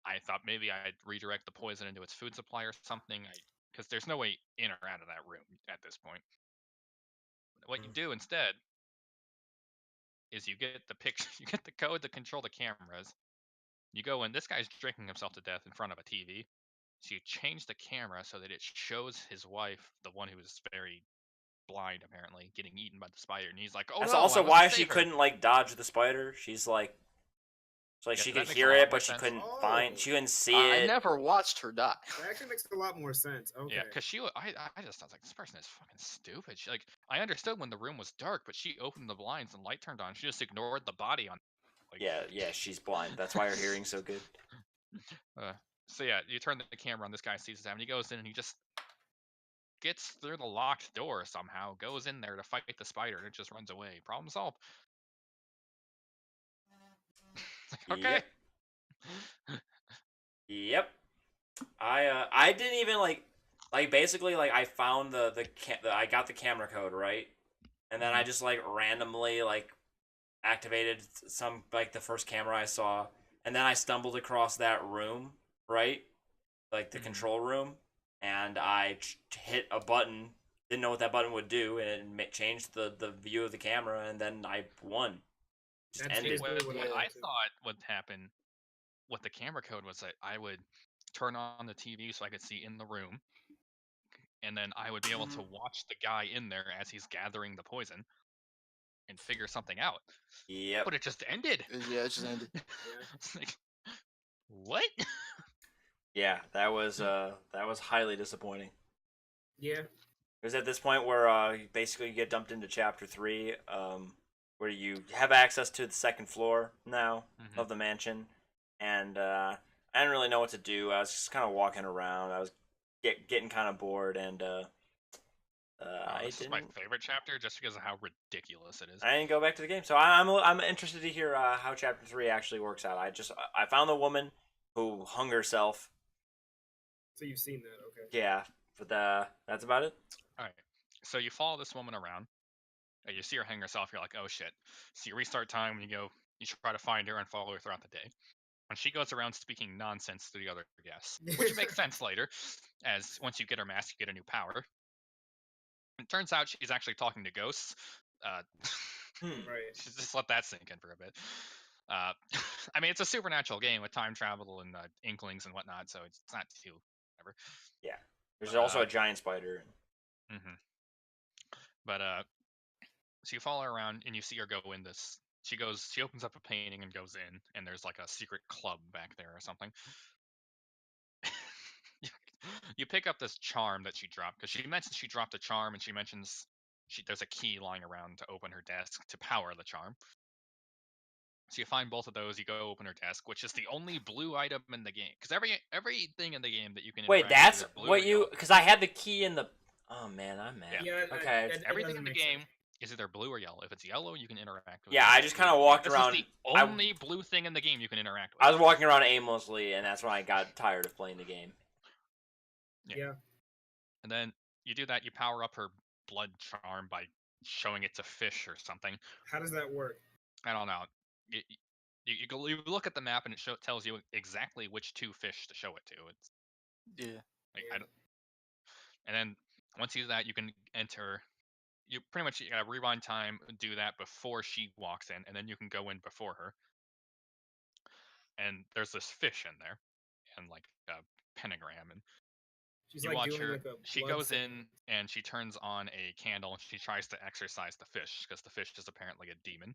I thought maybe I'd redirect the poison into its food supply or something, because there's no way in or out of that room at this point. What you do instead is you get you get the code to control the cameras. You go in. This guy's drinking himself to death in front of a TV. So you change the camera so that it shows his wife, the one who is very blind apparently, getting eaten by the spider, and he's like, "Oh
That's
no,
also
I must
why she
save her."
couldn't like dodge the spider. She's like, it's like
Yeah,
she
that
could
makes a
hear
lot
it,
more
but she
sense.
couldn't
Oh.
she couldn't see
I
it.
never watched her die.
That actually makes a lot more sense. Okay.
Yeah, because I just was like, this person is fucking stupid. She, like, I understood when the room was dark, but she opened the blinds and light turned on. She just ignored the body on. Like,
Yeah, she's blind. That's why her hearing's so good.
So yeah, you turn the camera on. This guy sees this happen. He goes in and he just gets through the locked door somehow. Goes in there to fight the spider, and it just runs away. Problem solved. Okay.
Yep. I didn't even like basically like I found I got the camera code right, and then I just like randomly like activated some like the first camera I saw, and then I stumbled across that room right, like the control room, and I hit a button. Didn't know what that button would do, and it changed the view of the camera, and then I won. Just
That's
ended.
basically
What
what
I
I did.
thought would happen with the camera code was that I would turn on the TV so I could see in the room, and then I would be able to watch the guy in there as he's gathering the poison and figure something out.
Yep.
But it just ended.
Yeah, it just ended.
It's like, what?
Yeah, that was highly disappointing.
Yeah.
It was at this point where basically you get dumped into chapter 3, where you have access to the second floor now of the mansion, and I didn't really know what to do. I was just kind of walking around. I was getting kind of bored, and
This is my favorite chapter just because of how ridiculous it is.
I didn't go back to the game, so I'm interested to hear how chapter 3 actually works out. I found the woman who hung herself.
So you've seen that, okay?
Yeah, but that's about it.
All right, so you follow this woman around. You see her hang herself. You're like, oh shit. So you restart time. You try to find her and follow her throughout the day. And she goes around speaking nonsense to the other guests, which makes sense later, as once you get her mask, you get a new power. It turns out she's actually talking to ghosts.
Right.
Just let that sink in for a bit. I mean, it's a supernatural game with time travel and inklings and whatnot, so it's not too whatever.
Yeah. There's also a giant spider.
But so you follow her around and you see her go in this. She opens up a painting and goes in, and there's like a secret club back there or something. You pick up this charm that she dropped, because she mentions she dropped a charm, and she mentions there's a key lying around to open her desk to power the charm. So you find both of those. You go open her desk, which is the only blue item in the game, because everything in the game that you can
Wait,
interact
that's
with is blue
what
or
you?
yellow.
Because I had the key in the. Oh man, I'm mad.
Yeah.
Okay.
Everything in the
make
game
sense.
is either blue or yellow. If it's yellow, you can interact with.
Yeah,
it.
I just kind of walked
This
around.
is the only blue thing in the game you can interact with.
I was walking around aimlessly, and that's when I got tired of playing the game.
Yeah.
And then you do that. You power up her blood charm by showing it to fish or something.
How does that work?
I don't know. You look at the map and it tells you exactly which 2 fish to show it to. It's
Yeah.
like, and then once you do that, you can enter. You pretty much gotta rewind time, do that before she walks in, and then you can go in before her. And there's this fish in there, and like a pentagram, and
She's
you
like
watch
doing
her.
like a
She
blood
goes
thing.
in and she turns on a candle, and she tries to exorcise the fish because the fish is apparently a demon.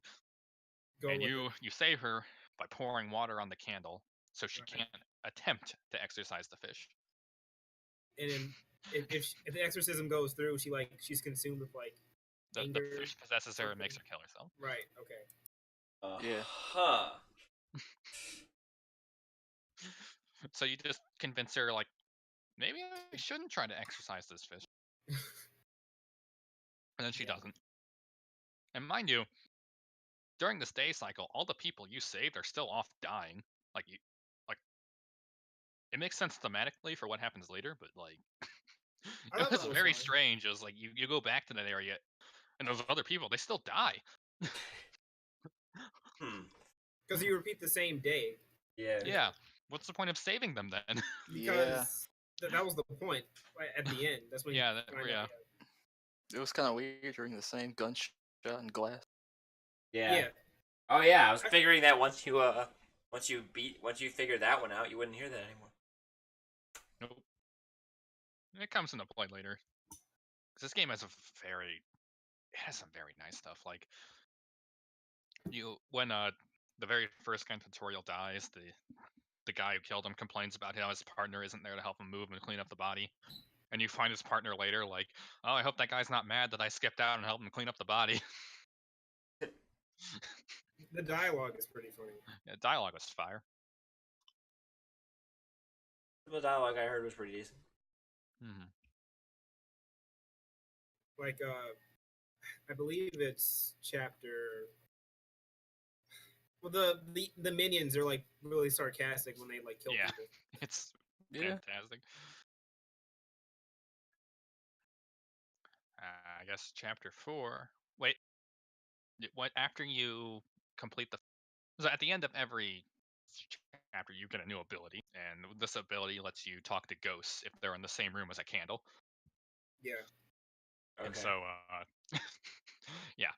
And you save her by pouring water on the candle so she can't attempt to exorcise the fish.
And if the exorcism goes through, she's consumed with like
The
anger.
fish possesses her and makes her kill herself.
Right. Okay.
Yeah.
Huh.
So you just convince her, like, maybe I shouldn't try to exorcise this fish. And then she doesn't. And mind you, during this day cycle, all the people you saved are still off dying. Like it makes sense thematically for what happens later, but like
I
it
thought
was
that was
very
fine.
strange. It was like you go back to that area, and those other people, they still die.
Because you repeat the same day.
Yeah.
Yeah. What's the point of saving them then?
Because that was the point at the end. That's when
Yeah,
you
that-
find
yeah.
out.
It was kind of weird hearing the same gunshot and glass.
Yeah. Oh yeah, I was figuring that once you figured that one out, you wouldn't hear that anymore.
Nope. It comes into play later. 'Cause this game has it has some very nice stuff. Like when the very first kind of tutorial dies, the guy who killed him complains about how his partner isn't there to help him move and clean up the body. And you find his partner later, like, oh, I hope that guy's not mad that I skipped out and helped him clean up the body.
The dialogue is pretty funny.
Yeah, dialogue was fire.
The dialogue I heard was pretty decent.
Mm-hmm.
Like, I believe it's chapter. Well, the minions are like really sarcastic when they like kill
Yeah.
people.
It's
Yeah.
fantastic. I guess chapter 4. Wait, what? After you complete the, so at the end of every chapter, you get a new ability, and this ability lets you talk to ghosts if they're in the same room as a candle.
Yeah.
And
Okay.
so, yeah.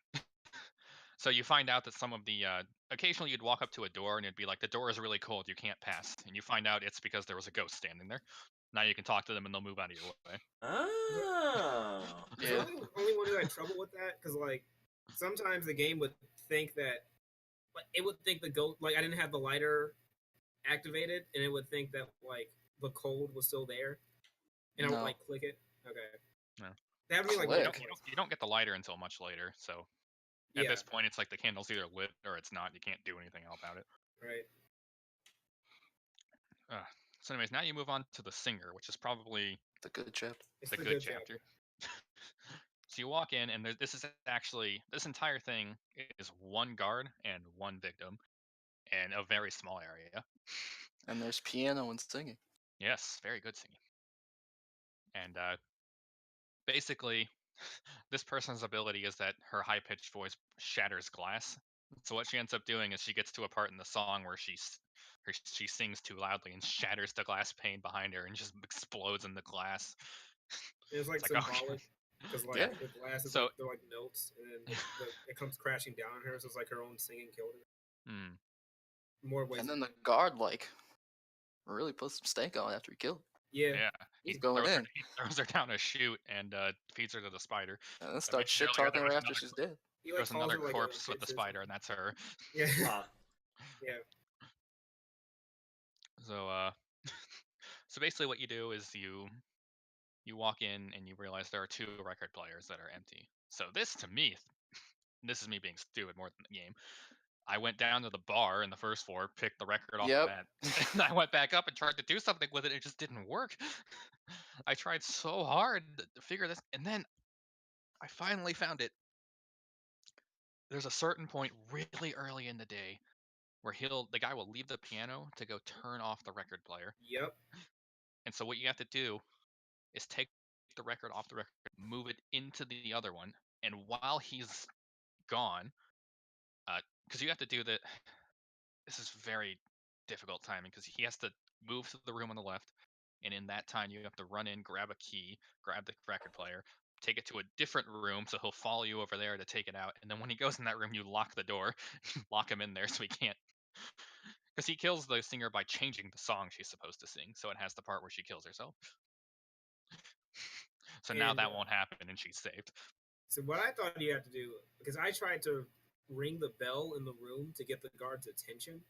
So you find out that some of the occasionally you'd walk up to a door and it'd be like, the door is really cold, you can't pass, and you find out it's because there was a ghost standing there. Now you can talk to them and they'll move out of your way.
Oh.
Is
Yeah.
the only one who had trouble with that? Because like sometimes the game would think that, like it would think the ghost, like I didn't have the lighter activated, and it would think that like the cold was still there, and I would
No.
like click it. Okay.
No.
That happened to me like
Click.
once.
You don't get the lighter until much later, so at
Yeah.
this point it's like the candle's either lit or it's not. You can't do anything about it.
Right.
So anyways, now you move on to the singer, which is probably
The good chapter.
It's
the good chapter. So you walk in, and this is actually, this entire thing is one guard and one victim, and a very small area.
And there's piano and singing.
Yes, very good singing. And basically, this person's ability is that her high-pitched voice shatters glass. So what she ends up doing is she gets to a part in the song where she sings too loudly and shatters the glass pane behind her and just explodes in the glass.
It's like
It's like, okay.
symbolic because like
Yeah.
the glass is
So-
like, they're like notes, and then it comes crashing down on her. So it's like her own singing killed her.
Hmm.
More ways.
And then the guard like really put some stank on it after he killed her.
Yeah.
Yeah,
He's going in.
He throws her down a chute and feeds her to the spider.
And then starts
mentioned
shit
earlier
talking
there was
right after
another
she's dead.
He like
There's
calls
another
her like
corpse
a
with the
bitch or
spider, and that's her.
Yeah.
Huh.
Yeah.
So so basically what you do is you walk in and you realize there are 2 record players that are empty. So this to me, this is me being stupid more than the game. I went down to the bar in the first floor, picked the record off
Yep.
the mat, and I went back up and tried to do something with it. It just didn't work. I tried so hard to figure this, and then I finally found it. There's a certain point really early in the day where the guy will leave the piano to go turn off the record player.
Yep.
And so what you have to do is take the record off the record, move it into the other one, and while he's gone, because you have to do that. This is very difficult timing because he has to move to the room on the left, and in that time you have to run in, grab a key, grab the record player, take it to a different room, so he'll follow you over there to take it out, and then when he goes in that room, you lock the door, lock him in there so he can't. Because he kills the singer by changing the song she's supposed to sing, so it has the part where she kills herself. So now
And,
that won't happen, and she's saved.
So what I thought you had to do, because I tried to ring the bell in the room to get the guard's attention,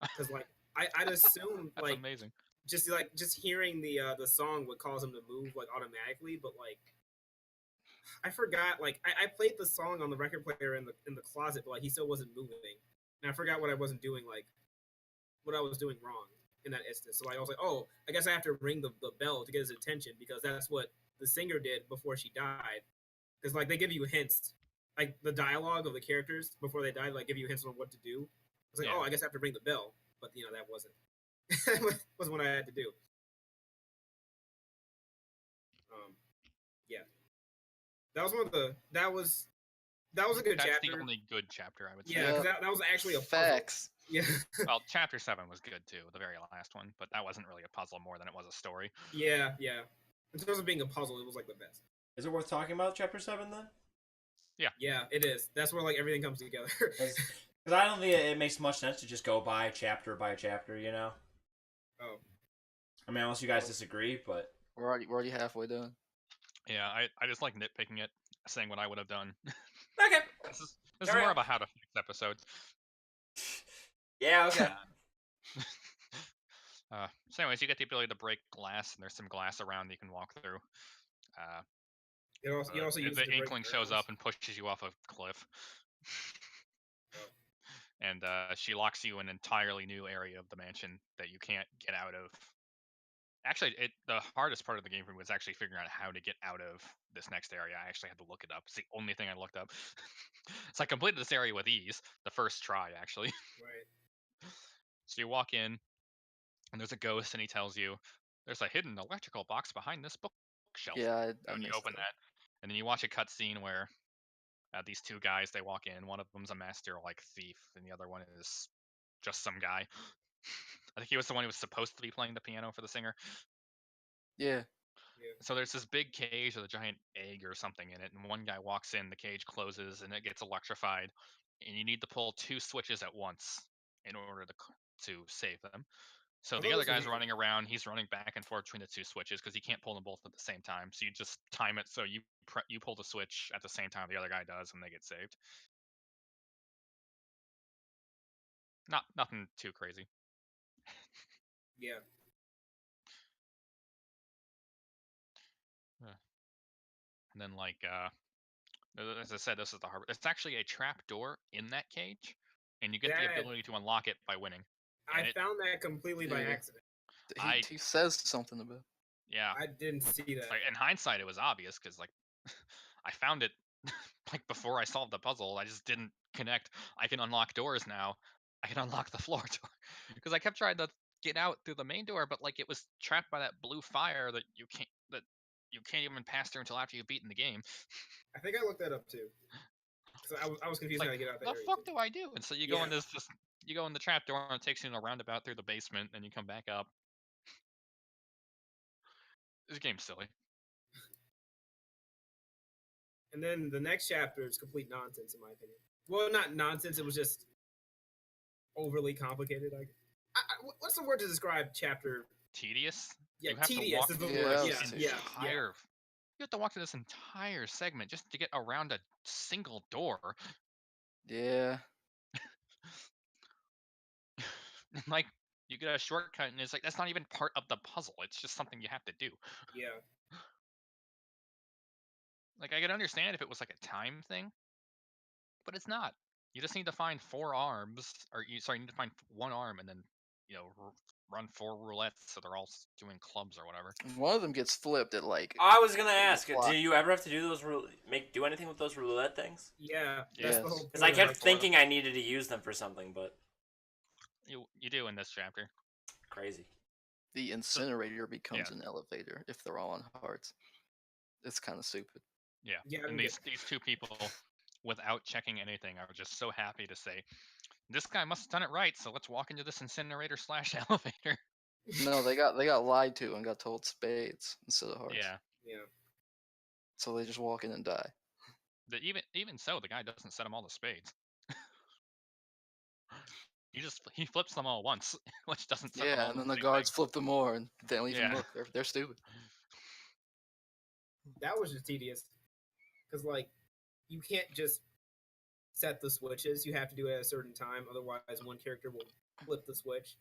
because like I'd assume
That's
like
amazing.
just hearing the song would cause him to move like automatically, but like I forgot, like I played the song on the record player in the closet, but like he still wasn't moving, and I forgot what I wasn't doing, like what I was doing wrong in that instance. So like, I was like, oh, I guess I have to ring the bell to get his attention because that's what the singer did before she died. Because like they give you hints like the dialogue of the characters before they died, like give you hints on what to do. It's like,
Yeah.
oh, I guess I have to ring the bell, but that wasn't wasn't what I had to do. Yeah, that was one of the that was a good
That's
chapter.
the only good chapter, I would say.
Yeah, because
Yep.
that was actually a puzzle.
Facts.
Yeah,
Well, chapter 7 was good too, the very last one, but that wasn't really a puzzle more than it was a story.
yeah. In terms of being a puzzle, it was like the best.
Is it worth talking about Chapter 7 then?
Yeah, it is. That's where like everything comes together.
Because I don't think it makes much sense to just go by chapter, you know?
Oh,
I mean, unless you guys disagree, but...
We're already halfway done.
Yeah, I just like nitpicking it, saying what I would have done.
Okay.
This is
Alright.
more of a how to fix episode.
Yeah, okay.
So anyways, you get the ability to break glass, and there's some glass around that you can walk through.
you also use it
The
to break
Inkling shows
barrels.
up and pushes you off a cliff.
Oh.
And she locks you in an entirely new area of the mansion that you can't get out of. Actually, the hardest part of the game for me was actually figuring out how to get out of this next area. I actually had to look it up. It's the only thing I looked up. So I completed this area with ease, the first try, actually.
Right.
So you walk in, and there's a ghost, and he tells you, there's a hidden electrical box behind this bookshelf.
Yeah, I
And you
missed
open
that.
and then you watch a cutscene where these two guys, they walk in. One of them's a master like thief, and the other one is just some guy. I think he was the one who was supposed to be playing the piano for the singer.
Yeah.
So there's this big cage with a giant egg or something in it, and one guy walks in, the cage closes, and it gets electrified, and you need to pull 2 switches at once in order to save them. So
I
the
thought
other
this was
guy's
easy.
running around, he's running back and forth between the 2 switches because you can't pull them both at the same time. So you just time it so you pull the switch at the same time the other guy does, and they get saved. Nothing too crazy.
Yeah.
And then as I said, this is the hard. It's actually a trap door in that cage, and you get the
That-
ability to unlock it by winning.
I found that completely by
Yeah.
accident.
He says something about it.
Yeah.
I didn't see that.
Like, in hindsight, it was obvious because like I found it like before I solved the puzzle. I just didn't connect. I can unlock doors now. I can unlock the floor door because I kept trying to get out through the main door, but like it was trapped by that blue fire that you can't even pass through until after you've beaten the game.
I think I looked that up too. So I was confused
Like,
how to get out that
the
area.
fuck
too.
do I do? And so you go in
Yeah.
you go in the trap door, and it takes you in a roundabout through the basement, and you come back up. This game's silly.
And then the next chapter is complete nonsense, in my opinion. Well, not nonsense. It was just overly complicated. What's the word to describe chapter?
Tedious.
Yeah,
You have to
tedious
walk
is the
Yeah,
word.
I
Yeah,
was
yeah,
saying.
You have to walk through this entire segment just to get around a single door.
Yeah.
Like, you get a shortcut, and it's like that's not even part of the puzzle. It's just something you have to do.
yeah.
Like, I could understand if it was like a time thing, but it's not. You just need to find 4 arms, you need to find 1 arm, and then run 4 roulettes so they're all doing clubs or whatever.
One of them gets flipped at like.
I was gonna
the
ask,
plot.
do you ever have to do those do anything with those roulette things?
Yeah, that's the
Yes.
whole.
Because I
point of
kept
it.
thinking I needed to use them for something, but
You do in this chapter.
crazy.
The incinerator becomes
yeah.
an elevator if they're all on hearts. It's kind of stupid.
Yeah.
Yeah, I
And
mean,
these 2 people, without checking anything, I was just so happy to say, this guy must have done it right. So let's walk into this incinerator / elevator.
No, they got lied to and got told spades instead of hearts.
Yeah.
Yeah.
So they just walk in and die.
Even so, the guy doesn't set them all the spades. He flips them all once, which doesn't set them all
Yeah, and
to
then
the
the
same
guards
thing.
flip them more, and they don't even
Yeah.
look. They're stupid.
That was just tedious, because like you can't just set the switches. You have to do it at a certain time, otherwise one character will flip the switch.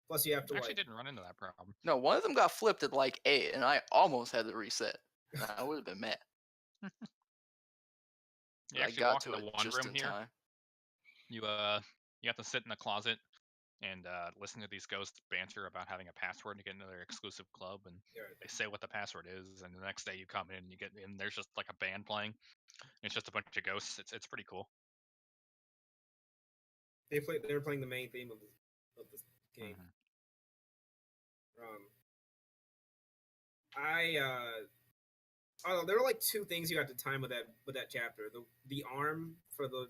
Plus, you have to
I actually
like.
didn't run into that problem.
No, one of them got flipped at like 8, and I almost had to reset. And I would have been mad.
You
I
actually
got
walk
to
in the
it
one
just
room
in
here.
time.
You have to sit in the closet, and listen to these ghosts banter about having a password to get into their exclusive club, and they say what the password is, and the next day you come in and you get in, there's just like a band playing. It's just a bunch of ghosts. It's pretty cool.
They're playing the main theme of this game. There were like two things you had to time with that chapter: the arm for the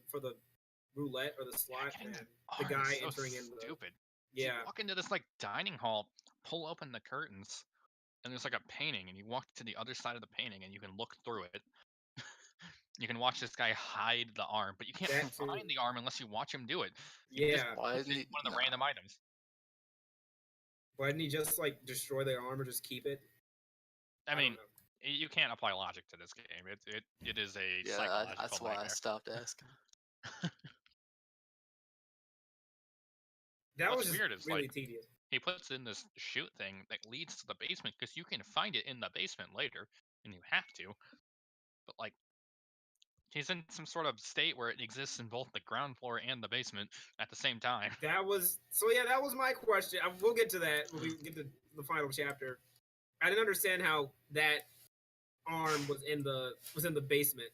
roulette or the slot,
Getting
and
the
the
arm is
guy
so
entering in the
stupid.
yeah.
You walk into this like dining hall, pull open the curtains, and there's like a painting, and you walk to the other side of the painting, and you can look through it. You can watch this guy hide the arm, but you can't
That too.
find the arm unless you watch him do it. You
Yeah.
just
Why
put
didn't
it in
he?
one of the
Nah.
random items.
Why didn't he just like destroy their arm or just keep it?
I mean,
don't know.
you can't apply logic to this game. It is a
Yeah,
psychological
that's why I
nightmare.
stopped asking.
That
What's
was just
weird is
really
like
tedious.
he puts in this chute thing that leads to the basement because you can find it in the basement later, and you have to. But like, he's in some sort of state where it exists in both the ground floor and the basement at the same time.
That was my question. We'll get to that when we get to the final chapter. I didn't understand how that arm was in the basement.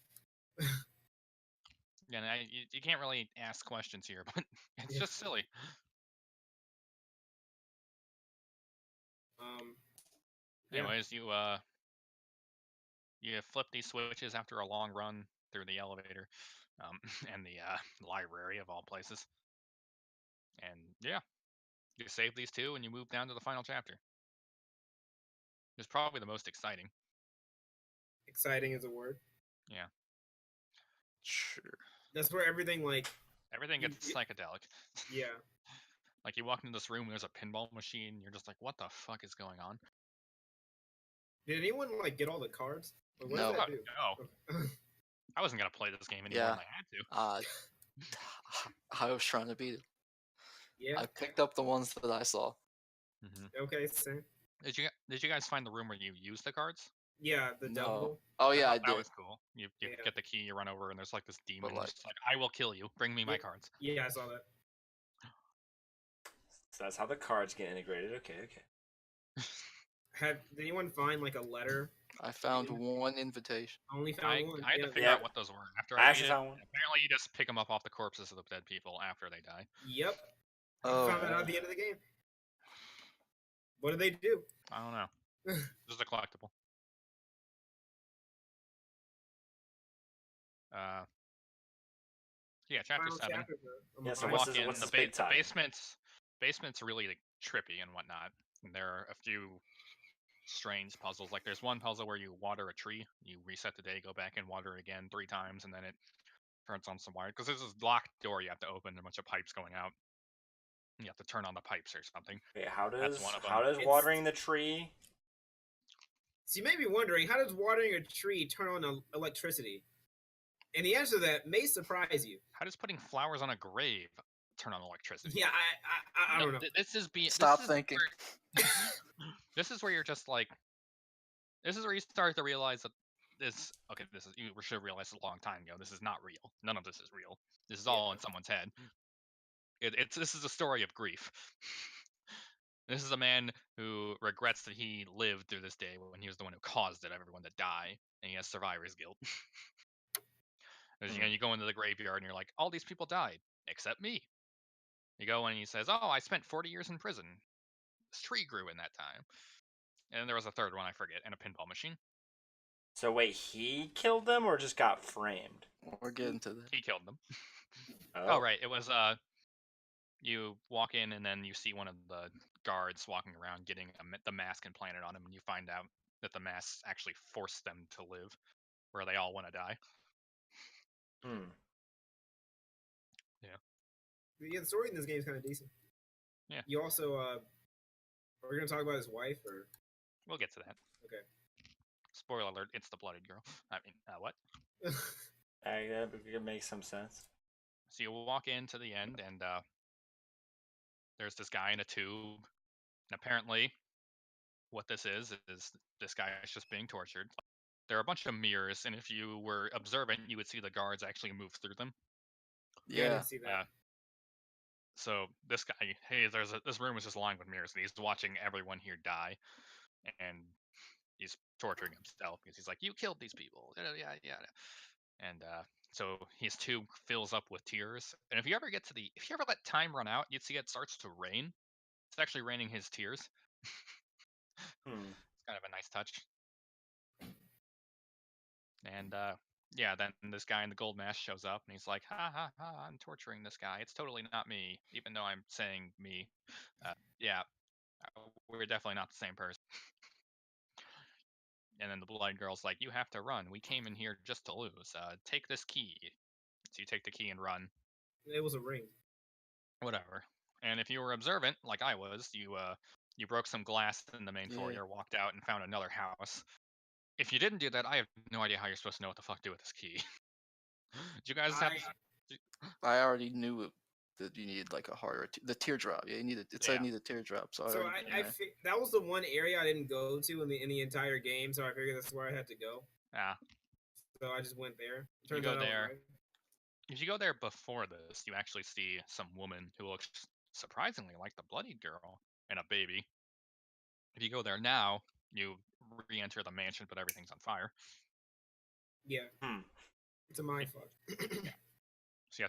And you can't really ask questions here, but it's just silly.
Yeah.
Anyways, you flip these switches after a long run through the elevator, and the library of all places. And yeah, you save these two, and you move down to the final chapter. It's probably the most exciting.
Exciting is a word.
Yeah.
Sure.
That's where everything
gets psychedelic.
Yeah.
Like you walk into this room, there's a pinball machine. You're just like, what the fuck is going on?
Did anyone like get all the cards? Or what
No.
does that do?
No. I wasn't gonna play this game anymore
Yeah.
than I had to.
I was trying to beat it.
Yeah.
I picked up the ones that I saw.
Mm-hmm.
Okay, same.
Did you guys find the room where you use the cards?
Yeah, the
No.
double.
Oh yeah, I
That
did.
was cool. You
Yeah.
get the key, you run over, and there's like this demon.
like-
Just like, I will kill you. Bring me my cards.
Yeah, I saw that.
So that's how the cards get integrated. Okay.
Did anyone find like a letter?
I found one invitation.
Only found one.
I had to
Yeah.
figure out what those were after
I
I
actually
beat it.
found one.
Apparently, you just pick them up off the corpses of the dead people after they die.
Yep.
Oh.
I found that out at the end of the game. What do they do?
I don't know. Just a collectible. Yeah, chapter
Final
7.
chapter,
Yeah, so
You
what's
walk
this-
in,
what's
the
this big tie?
basement's really like, trippy and whatnot. And there are a few strange puzzles. Like there's one puzzle where you water a tree, you reset the day, go back and water it again 3 times, and then it turns on some wire. Because there's this locked door you have to open, a bunch of pipes going out. You have to turn on the pipes or something.
Okay, how
That's
does
one of them.
watering the tree?
So you may be wondering, how does watering a tree turn on electricity? And the answer to that may surprise you.
How does putting flowers on a grave turn on electricity?
Yeah, I don't know.
This is
Stop thinking.
This is where you're just like, this is where you start to realize that you should have realized a long time ago. This is not real. None of this is real. This is all in someone's head. This is a story of grief. This is a man who regrets that he lived through this day when he was the one who caused everyone to die, and he has survivor's guilt. You go into the graveyard and you're like, all these people died except me. You go in and he says, oh, I spent 40 years in prison. This tree grew in that time. And there was a third one, I forget, and a pinball machine.
So wait, he killed them or just got framed?
We're getting to that.
He killed them.
Oh,
Right. It was you walk in and then you see one of the guards walking around getting the mask implanted on him, and you find out that the masks actually forced them to live, where they all want to die.
Yeah, the story in this game is kind of decent.
Yeah.
You also, are we going to talk about his wife, or?
We'll get to that.
Okay.
Spoiler alert, it's the blooded girl. I mean, what?
That makes some sense.
So you walk into the end, and there's this guy in a tube. And apparently, what this is this guy is just being tortured. There are a bunch of mirrors, and if you were observant, you would see the guards actually move through them.
Yeah, I
Yeah.
didn't see that.
So this guy, hey, this room is just lined with mirrors, and he's watching everyone here die, and he's torturing himself because he's like, "You killed these people." Yeah, yeah. And so his tube fills up with tears. And if you ever let time run out, you'd see it starts to rain. It's actually raining his tears.
Hmm.
It's kind of a nice touch. And yeah, then this guy in the gold mask shows up, and he's like, "Ha ha ha! I'm torturing this guy. It's totally not me, even though I'm saying me." Yeah, we're definitely not the same person. And then the blind girl's like, "You have to run. We came in here just to lose. Take this key." So you take the key and run.
It was a ring.
Whatever. And if you were observant, like I was, you broke some glass in the main
Yeah.
foyer, walked out, and found another house. If you didn't do that, I have no idea how you're supposed to know what the fuck to do with this key. Did you guys have?
I already knew that you needed like a heart or the teardrop. Yeah, you needed. It said
Yeah.
you needed a teardrop. So
So
already been there.
that was the one area I didn't go to in the entire game. So I figured that's where I had to go.
Yeah.
So I just went there.
You go
out I was
there.
right.
If you go there before this, you actually see some woman who looks surprisingly like the bloodied girl and a baby. If you go there now, you re-enter the mansion, but everything's on fire.
Yeah.
Hmm.
It's a mind fuck.
Yeah. So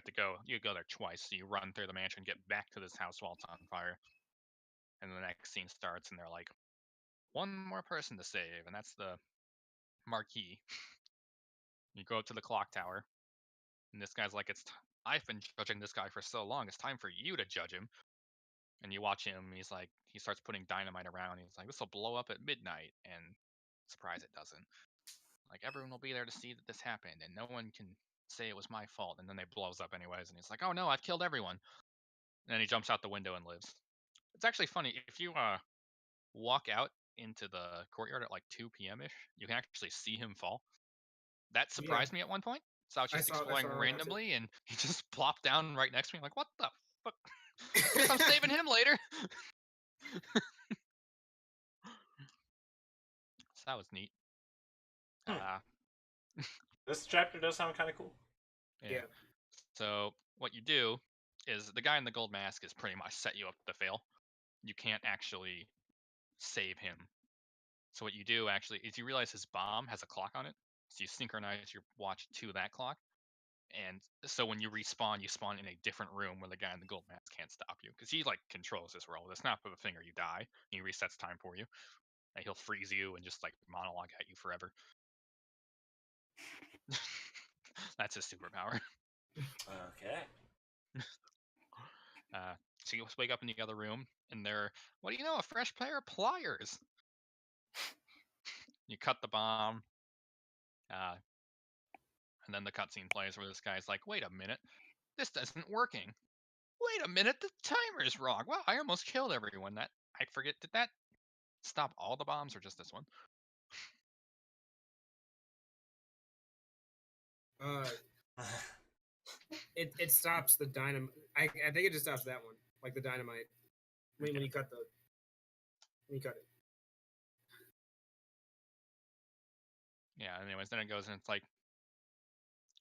you go there twice. So you run through the mansion, get back to this house while it's on fire. And the next scene starts, and they're like, one more person to save, and that's the marquee. You go up to the clock tower, and this guy's like, I've been judging this guy for so long, it's time for you to judge him. And you watch him, he starts putting dynamite around, he's like, this will blow up at midnight, and surprise, it doesn't. Like, everyone will be there to see that this happened, and no one can say it was my fault, and then it blows up anyways, and he's like, oh no, I've killed everyone. And then he jumps out the window and lives. It's actually funny, if you walk out into the courtyard at like 2 p.m. ish, you can actually see him fall. That surprised me at one point. So I was just exploring randomly, and he just plopped down right next to me. I'm like, what the fuck? Guess I'm saving him later. So that was neat.
This chapter does sound kind of cool.
Yeah.
So what you do is the guy in the gold mask is pretty much set you up to fail. You can't actually save him. So what you do actually is you realize his bomb has a clock on it. So you synchronize your watch to that clock. And so when you respawn, you spawn in a different room where the guy in the gold mask can't stop you. Because he like controls this world. With a snap of a finger, you die. He resets time for you. And he'll freeze you and just like monologue at you forever. That's his superpower.
Okay.
So you wake up in the other room, and what do you know, a fresh pair of pliers. You cut the bomb, and then the cutscene plays where this guy's like, wait a minute, this isn't working. Wait a minute, the timer's wrong. Wow, I almost killed everyone. I forget, did that stop all the bombs or just this one?
It stops the dynamite. I think it just stops that one, like the dynamite. When you cut it.
Yeah. Anyways, then it goes and it's like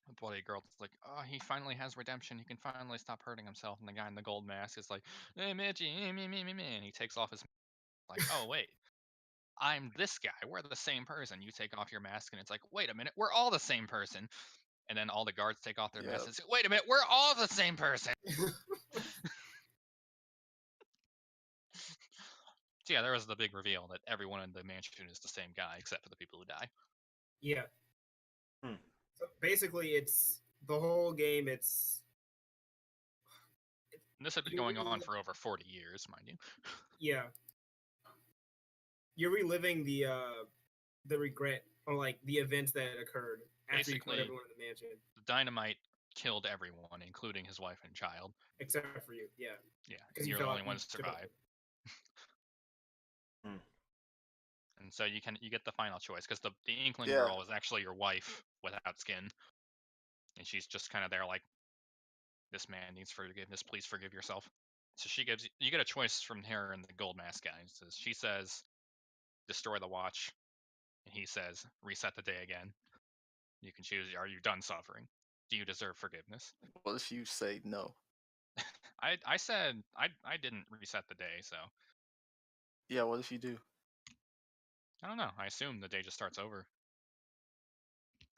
the bloody girl's like, oh, he finally has redemption. He can finally stop hurting himself. And the guy in the gold mask is like, hey, Mitchie, me, and he takes off his like, oh wait, I'm this guy. We're the same person. You take off your mask, and it's like, wait a minute, we're all the same person. And then all the guards take off their masks. Wait a minute, we're all the same person. So yeah, there was the big reveal that everyone in the mansion is the same guy except for the people who die.
Yeah. So basically, it's the whole game.
And this had been going on for over 40 years, mind you.
Yeah. You're reliving the regret or like the events that occurred after you killed everyone in the mansion.
The dynamite killed everyone, including his wife and child.
Except for you, yeah.
Yeah, because you're the only one to survive. And so you get the final choice, because the Inkling girl is actually your wife without skin. And she's just kind of there like, this man needs forgiveness, please forgive yourself. So you get a choice from her and the gold mask guy. She says, destroy the watch. And he says, reset the day again. You can choose, are you done suffering? Do you deserve forgiveness?
What if you say no?
I said I didn't reset the day, so
Yeah, what if you do?
I don't know. I assume the day just starts over.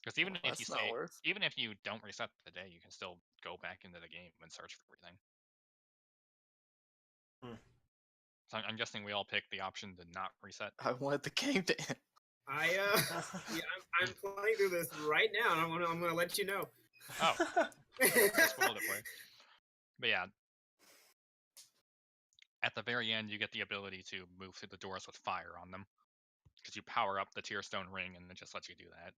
Because even
Well,
if you
that's not
say,
worth.
even if you don't reset the day, you can still go back into the game and search for everything. So I'm guessing we all picked the option to not reset.
I wanted the game to end.
Yeah, I'm playing through this right now, and I'm gonna let you know.
Oh, I spoiled it for you. But yeah, at the very end, you get the ability to move through the doors with fire on them because you power up the Tearstone ring, and it just lets you do that.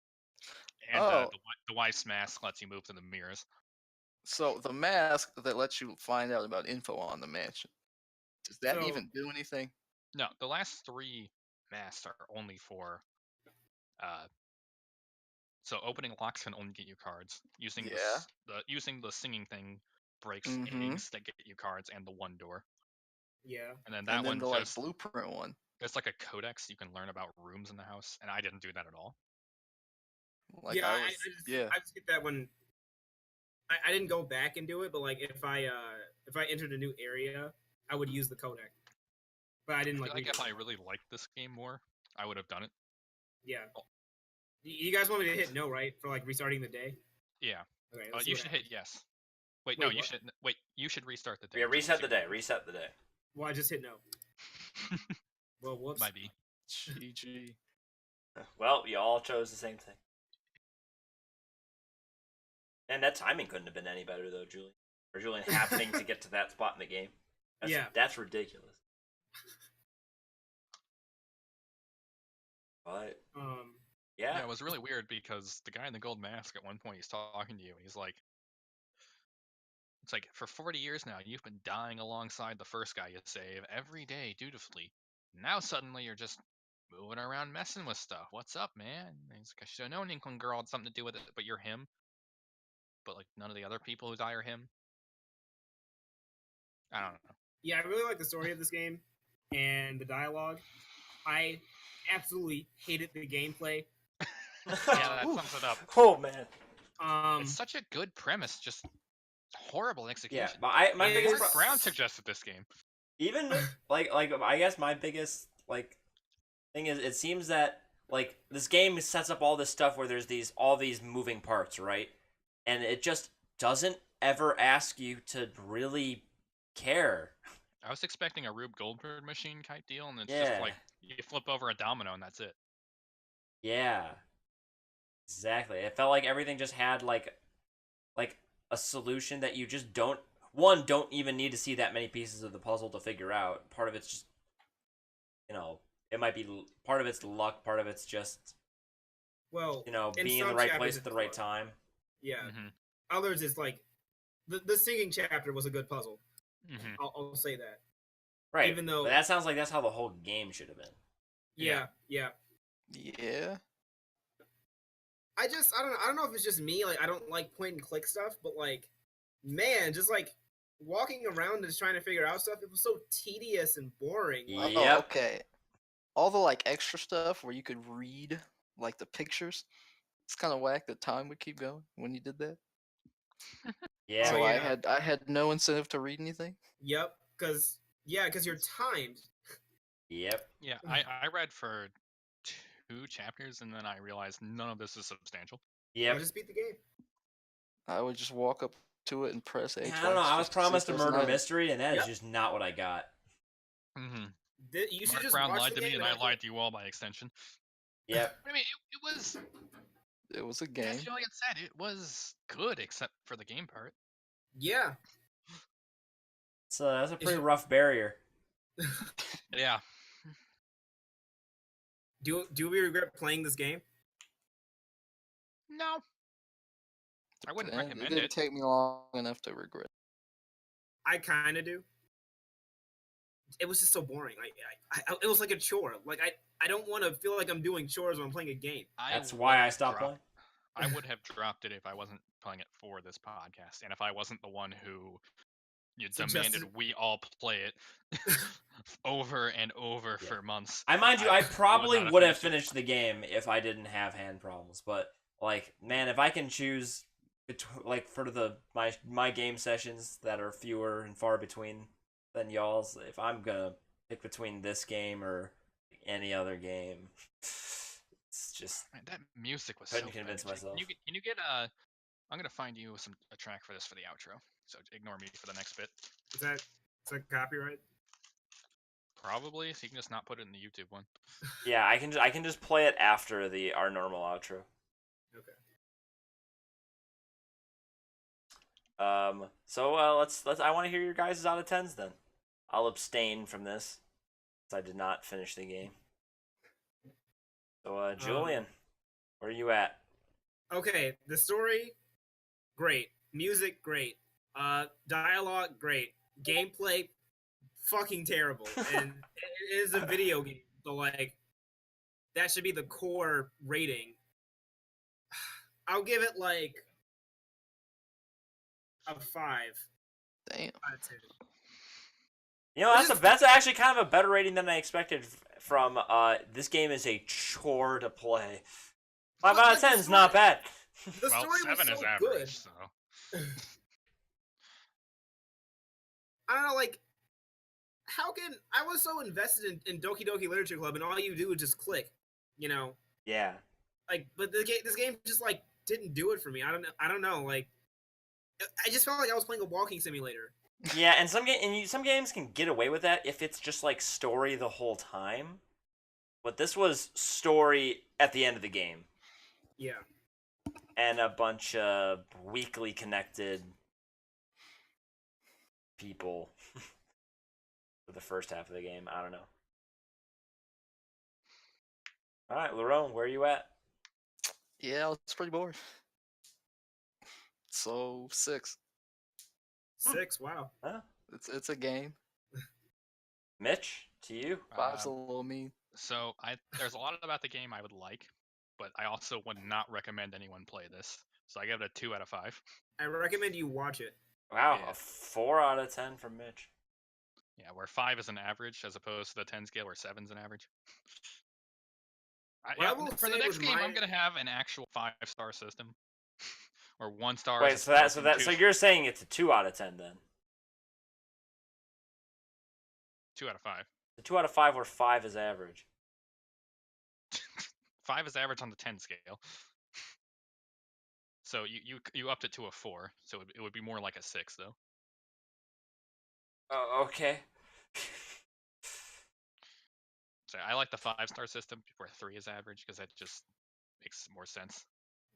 And
Oh.
the Wise Mask lets you move through the mirrors.
So the mask that lets you find out about info on the mansion, does that
So-
even do anything?
No, the last 3 masks are only for. So opening locks can only get you cards. Using
Yeah.
using the singing thing breaks
Mhm.
eggs that get you cards and the one door.
Yeah.
And then that
And then
one
the like
just
blueprint one.
there's like a codex you can learn about rooms in the house, and I didn't do that at all.
Like
yeah,
I was, yeah.
I just get that one. I didn't go back and do it, but like if I entered a new area, I would use the codec. But I didn't
I
like.
feel like
read
if
it.
I really liked this game more, I would have done it.
Yeah. You guys want me to hit no, right, for like restarting the day?
Yeah.
Okay. Let's see
You
what
should
happens.
hit yes. Wait,
Wait,
no, you
what?
should wait. You should restart the day.
Yeah,
just to
reset
see
the
what
day.
happens.
Reset the day.
Well, I just hit no. Well, whoops.
Might be.
GG.
Well, you all chose the same thing. And that timing couldn't have been any better though, Julian. Or Julian happening to get to that spot in the game. That's ridiculous. But
Yeah, it was really weird because the guy in the gold mask at one point he's talking to you and he's like, it's like, for 40 years now, you've been dying alongside the first guy you save every day dutifully. Now suddenly you're just moving around messing with stuff. What's up, man? And he's like, I should have known Inkling Girl had something to do with it, but you're him. But like none of the other people who die are him. I don't know.
Yeah, I really like the story of this game and the dialogue. I absolutely hated the gameplay.
Yeah, that sums it up.
Oh man.
It's such a good premise, just horrible execution.
Yeah, but my biggest
Mark Brown suggested this game.
Even like I guess my biggest like thing is it seems that like this game sets up all this stuff where there's all these moving parts, right? And it just doesn't ever ask you to really care.
I was expecting a Rube Goldberg machine type deal, and it's
Yeah.
just like you flip over a domino and that's it.
Yeah. Exactly. It felt like everything just had like a solution that you just don't even need to see that many pieces of the puzzle to figure out. Part of it's just, it might be part of it's luck, part of it's just,
Well,
being in the right place at the right time.
Yeah.
Mm-hmm.
Others is like the singing chapter was a good puzzle.
Mm-hmm.
I'll say that.
Right.
Even though
but that sounds like that's how the whole game should have been.
Yeah.
Yeah.
I don't know if it's just me, like I don't like point and click stuff, but like man, just like walking around and just trying to figure out stuff, it was so tedious and boring. Like,
Yep.
Oh, okay. All the like extra stuff where you could read like the pictures. It's kind of whack. The time would keep going when you did that.
Yeah.
So
yeah.
I had no incentive to read anything.
Yep, because you're timed.
Yep.
Yeah, I read for 2 chapters and then I realized none of this is substantial.
I
Yep.
just beat the game.
I would just walk up to it and press A.
I don't know. I was
just to see if
promised a
there's an
murder
item.
mystery, and that is
Yep.
just not what I got.
Mm-hmm.
You should
Mark
just
Brown
watch
lied
the
to me,
game
and I lied to you all by extension.
Yep.
I mean, it was.
It was a
As
game.
Julian said, it was good except for the game part.
Yeah.
So that's a pretty rough barrier.
Yeah.
Do we regret playing this game?
No. I wouldn't
It
recommend
didn't
it.
take me long enough to regret.
I kind of do. It was just so boring. It was like a chore. Like I don't want to feel like I'm doing chores when I'm playing a game.
That's
would
why I
have
stopped
dropped-
playing.
I would have dropped it if I wasn't playing it for this podcast, and if I wasn't the one who demanded we all play it over and over for months.
Mind you, I probably
not
would have
finished it.
finished the game if I didn't have hand problems. But like, man, if I can choose like for my game sessions that are fewer and far between than y'all's, if I'm gonna pick between this game or any other game, it's just
Man, that music was
couldn't
so
convince
good.
myself.
Can you get I'm gonna find you a track for this for the outro. So ignore me for the next bit.
Is that copyright?
Probably, so you can just not put it in the YouTube one.
Yeah, I can just play it after our normal outro.
Okay.
So let's I want to hear your guys' out of 10s then. I'll abstain from this, since I did not finish the game. So Julian, where are you at?
Okay, the story, great. Music, great. Dialogue, great. Gameplay, fucking terrible. And it is a video game, so like that should be the core rating. I'll give it like a 5
Damn.
out of 10.
You know, that's actually kind of a better rating than I expected from this game is a chore to play. 5 out of 10 is not bad.
The
Well,
story
7
was so
is
good.
average, so.
I don't know, like, how can I was so invested in Doki Doki Literature Club, and all you do is just click, you know,
Yeah.
like, but this game just like didn't do it for me. I don't know, like, I just felt like I was playing a walking simulator.
Yeah, and some games can get away with that if it's just like story the whole time. But this was story at the end of the game.
Yeah.
And a bunch of weakly connected people for the first half of the game. I don't know. All right, Lerone, where are you at?
Yeah, it's pretty bored. So 6.
6, wow.
Huh?
It's a game.
Mitch, to you?
5's a little mean.
So there's a lot about the game I would like, but I also would not recommend anyone play this. So I give it a 2 out of 5.
I recommend you watch it.
Wow,
Yeah.
a 4 out of 10 from Mitch.
Yeah, where 5 is an average as opposed to the 10 scale where 7's an average.
What I will
For the
say
next
with
game,
my-
I'm gonna have an actual 5-star system, or 1 star.
Wait, so you're saying it's a 2 out of 10 then?
2 out of 5.
The 2 out of 5 where 5 is average.
5 is average on the 10 scale. So you upped it to a 4, so it would be more like a 6 though.
Oh, okay.
So I like the 5-star system where 3 is average because that just makes more sense.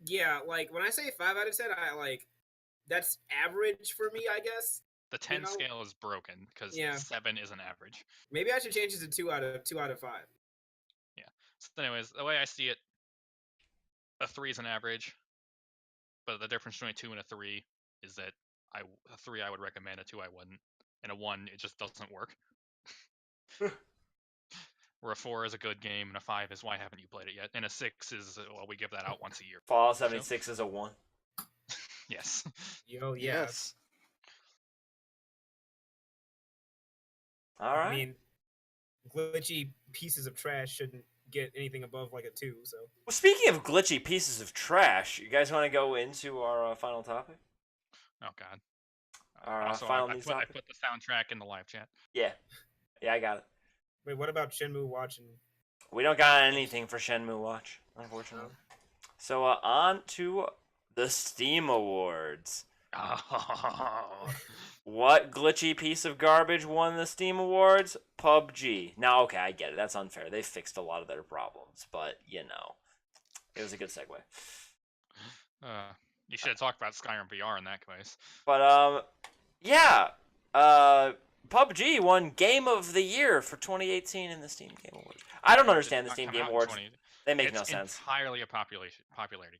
Yeah, like when I say 5 out of 10, I like that's average for me, I guess.
The 10
know-
scale is broken because
Yeah.
7 is an average.
Maybe I should change it to 2 out of 5.
So anyways, the way I see it, a 3 is an average, but the difference between a 2 and a 3 is that a 3 I would recommend, a 2 I wouldn't, and a 1 it just doesn't work. Where a 4 is a good game, and a 5 is why haven't you played it yet, and a 6 is well we give that out once a year.
Fallout 76 is a 1.
Yes.
Yo, yeah.
Yes.
All right.
I mean, glitchy pieces of trash shouldn't get anything above like a 2. So
Well, speaking of glitchy pieces of trash, you guys want to go into our final topic?
Oh god.
Our
Also,
final
I
news
put
topic?
the soundtrack in the live chat.
Yeah, I got it.
wait, what about Shenmue watching?
We don't got anything for Shenmue Watch, unfortunately. So on to the Steam Awards.
Oh.
What glitchy piece of garbage won the Steam Awards? PUBG. Now, okay, I get it. That's unfair. They fixed a lot of their problems, but you know, it was a good segue.
You should have talked about Skyrim VR in that case.
But yeah, PUBG won Game of the Year for 2018 in the Steam Game Awards. I don't understand the
Did
Steam
not come
Game
out in
Awards.
20
They make no
It's
sense.
entirely a popularity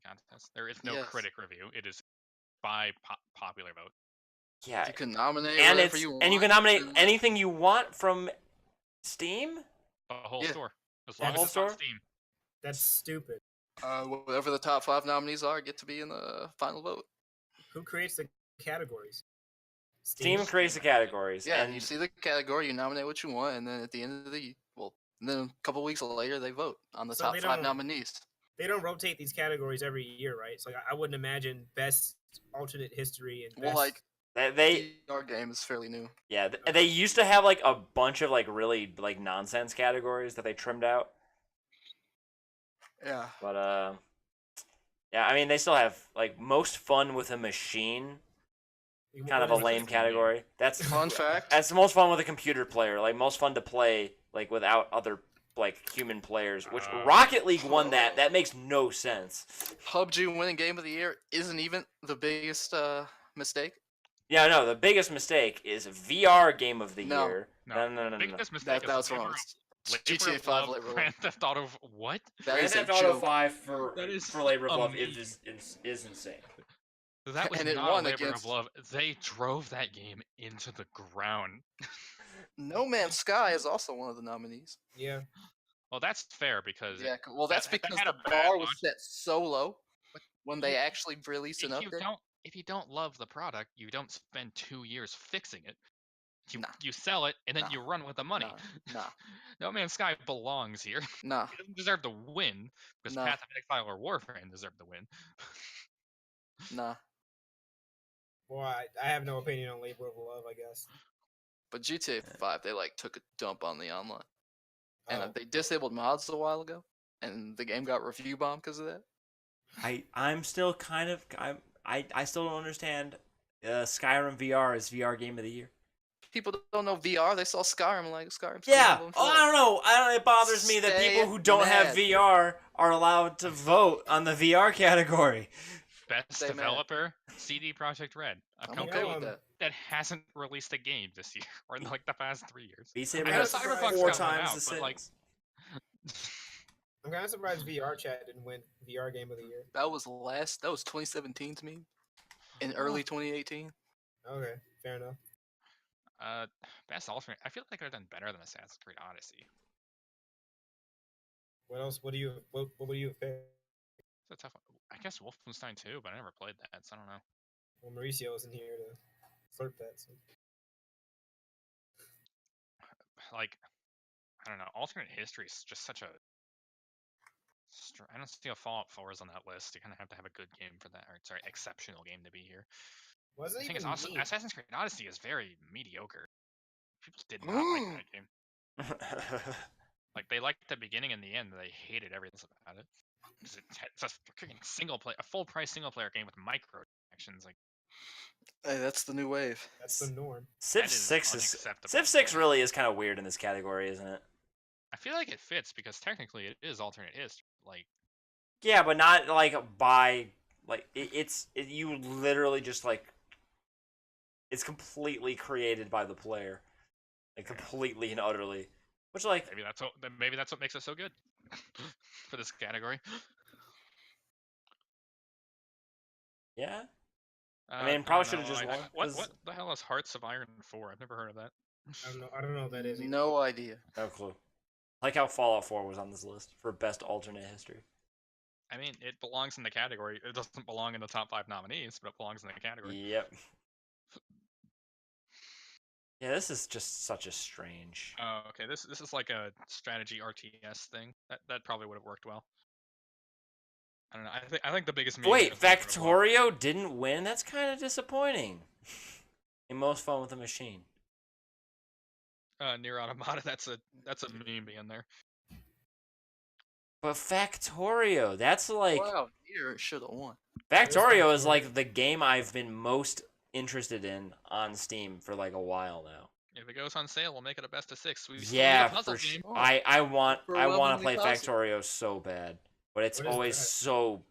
contest. There is no
Yes.
critic review. It is by popular vote.
Yeah,
You can nominate
and
whatever
it's
you want.
and you can nominate
and-
anything you want from Steam.
The whole
Yeah.
store. As
The
long
whole
as it's on
store?
Steam.
That's stupid.
Whatever the top 5 nominees are get to be in the final vote.
Who creates the categories?
Steam creates the categories.
Yeah,
and
you see the category, you nominate what you want, and then at the end of the then a couple weeks later they vote on the
So
top
they
5
don't-
nominees.
they don't rotate these categories every year, right? So like, I wouldn't imagine best alternate history and
Well,
best.
like
They
VR game is fairly new.
yeah, they used to have like a bunch of like really like nonsense categories that they trimmed out.
Yeah.
But yeah, I mean they still have like most fun with a machine, kind of a
What is
lame
this?
category. That's
Fun fact.
that's the most fun with a computer player. Like most fun to play like without other like human players. Which Rocket League won that. That makes no sense.
PUBG winning game of the year isn't even the biggest mistake.
Yeah, no. The biggest mistake is VR game of the
No.
year. No.
Biggest mistake
That was
is
wrong.
Labor
GTA
of
5
Love,
Labor of
Grand Theft Auto. What?
That
Grand
is a
Theft Auto
joke.
5 for
That is
Labor of Love
amazing.
is insane.
That was
And it
not
won
a labor
against-
of love. They drove that game into the ground.
No Man's Sky is also one of the nominees.
Yeah.
Well, that's fair because
Yeah, well, that's
that
because
had
the
a bad
bar was
launch.
set so low when they
you-
actually released an update.
if you don't love the product, you don't spend 2 years fixing it.
Nah.
You sell it and then
Nah.
you run with the money.
Nah.
No Man's Sky belongs here.
Nah.
It doesn't deserve to win because
Nah.
Path of Exile or Warframe deserve to win.
Nah.
Well, I have no opinion on Labor of Love, I guess.
But GTA 5, they like took a dump on the online, and
Oh.
they disabled mods a while ago, and the game got review bombed because of that.
I'm still kind of I still don't understand. Skyrim VR is VR game of the year.
People don't know VR. They saw Skyrim like Skyrim.
Yeah. Oh, I don't know. It bothers me that
Stay
people who don't have
mad.
VR are allowed to vote on the VR category.
Best
Stay mad.
developer, CD Projekt Red, a
I'm
company
okay with that.
that hasn't released a game this year or in like the past 3 years.
Beat Saber
I know
has
Cyberpunk's
4
coming
times
out,
the
but, like,
sales.
I'm kind of surprised VR Chat didn't win VR Game of the Year.
That was 2017 to me, in early 2018.
Okay, fair enough.
Best alternate. I feel like they've done better than Assassin's Creed Odyssey.
What else? What would you have picked?
It's a tough one. I guess Wolfenstein 2, but I never played that, so I don't know.
Well, Mauricio isn't here to flirt that. So.
Like, I don't know. Alternate history is just such a. I don't see how Fallout 4 is on that list. You kind of have to have a good game for that, or sorry, exceptional game to be here.
Wasn't
I think
even
it's also
neat.
Assassin's Creed Odyssey is very mediocre. People did not like that game. Like they liked the beginning and the end, they hated everything about it. 'Cause it's a freaking a full price single player game with microtransactions. Like
Hey, that's the new wave.
That's the norm.
Civ
that is
6 is
unacceptable.
Civ 6 really is kind of weird in this category, isn't it?
I feel like it fits because technically it is alternate history. Like
Yeah, but not like by like you literally just like it's completely created by the player, like completely and utterly. Which like
maybe that's what makes it so good for this category.
yeah,
I
mean, probably should've just won,
What
'cause-
the hell is Hearts of Iron 4? I've never heard of that.
I don't know what that is. Either.
No idea.
no clue. Like how Fallout 4 was on this list for best alternate history.
I mean, it belongs in the category. It doesn't belong in the top 5 nominees, but it belongs in the category.
Yep. Yeah, this is just such a strange.
Oh, okay. This is like a strategy RTS thing. That probably would have worked well. I don't know. I think the biggest. meme
Wait,
is Labor of Love.
Factorio didn't win? That's kind of disappointing. In most fun with a machine.
Near Automata. That's a meme being there.
But Factorio, that's like
Wow, Nier should have won.
Factorio is like the game I've been most interested in on Steam for like a while now.
If it goes on sale, we'll make it a best of 6. We still
Yeah,
need a puzzle
for sure.
game.
Oh,
I want to
overwhelmingly
play
positive.
Factorio so bad, but it's
What is
always
that?
so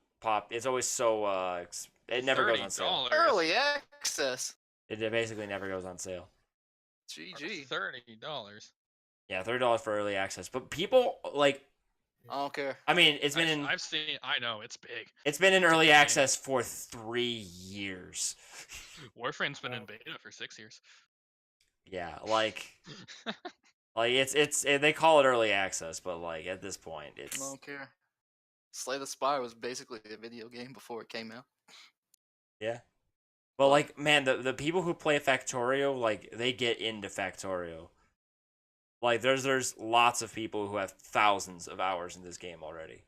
It's always so it never goes on sale.
$30.
Early access.
It basically never goes on sale.
GG.
$30.
Yeah, $30 for early access. But people like,
I don't care.
I mean, it's been in
I've seen. I know it's big.
it's been in early
big.
access for 3 years.
Warframe's been in beta for 6 years.
Yeah, like it's they call it early access, but like at this point,
I
it's
don't care. Slay the Spire was basically a video game before it came out.
yeah. But like, man, the people who play Factorio, like they get into Factorio. Like there's lots of people who have thousands of hours in this game already.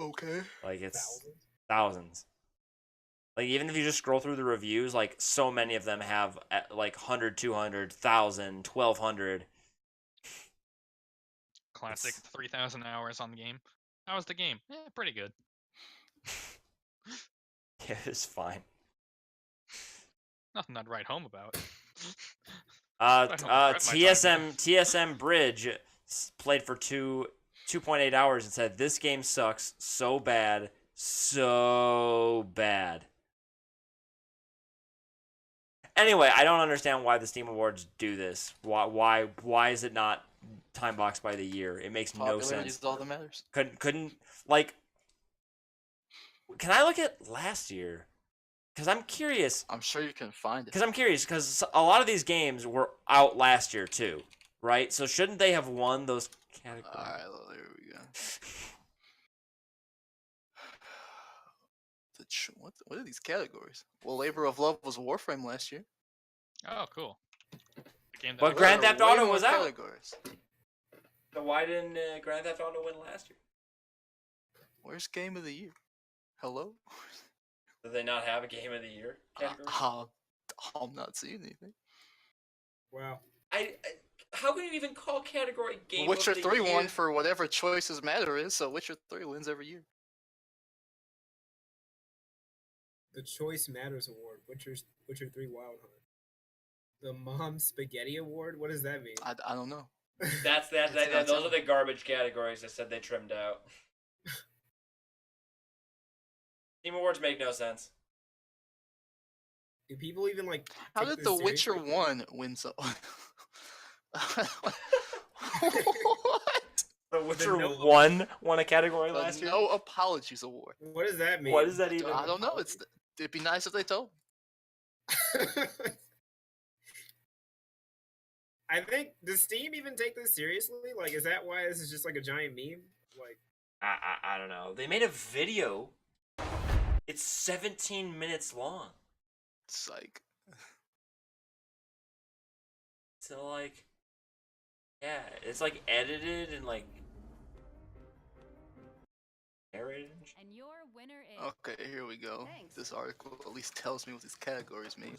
Okay.
Like it's
Thousands.
thousands. Like even if you just scroll through the reviews, like so many of them have like 100, 200, 1,000, 1,200.
Classic 3,000 hours on the game. How was the game? Pretty good.
Yeah, it's fine.
Nothing I'd write home about.
TSM Bridge played for 2.8 hours and said this game sucks so bad, so bad. Anyway, I don't understand why the Steam Awards do this. Why is it not time boxed by the year? It makes no
Popularity
sense.
is all that matters.
Couldn't like. Can I look at last year? Because I'm curious.
I'm sure you can find it.
Because I'm curious. Because a lot of these games were out last year too, right? So shouldn't they have won those categories?
All right, well, there we go. What are these categories? Well, Labor of Love was Warframe last year.
Oh, cool. The game that
But
I-
Grand
There are
Theft
way
Auto
more
was out.
categories.
So why didn't Grand Theft Auto win last year?
Where's Game of the Year? Hello?
Did they not have a Game of the Year category?
I'm not seeing anything.
Wow.
How can you even call category Game
Witcher
of the
3
Year?
won for whatever choices matter is, so Witcher 3 wins every year.
The Choice Matters Award. Witcher 3 Wild Hunt. The Mom Spaghetti Award. What does that mean?
I don't know.
That's
It's not
those are
telling.
the garbage categories that said they trimmed out. Team Awards make no sense.
Do people even like?
How
take
did
this
The Witcher
seriously?
1 win so? What?
The Witcher
No-
1 won a category
The
last year?
No Apologies Award.
What does that mean?
What does that even
I don't know. It'd be nice if they told.
I think does Steam even take this seriously? Like, is that why this is just like a giant meme? Like,
I don't know. They made a video. It's 17 minutes long.
Psych.
So like, yeah, it's like edited and like narrated. And shit.
And your winner is.
Okay, here we go.
Thanks.
This article at least tells me what these categories mean.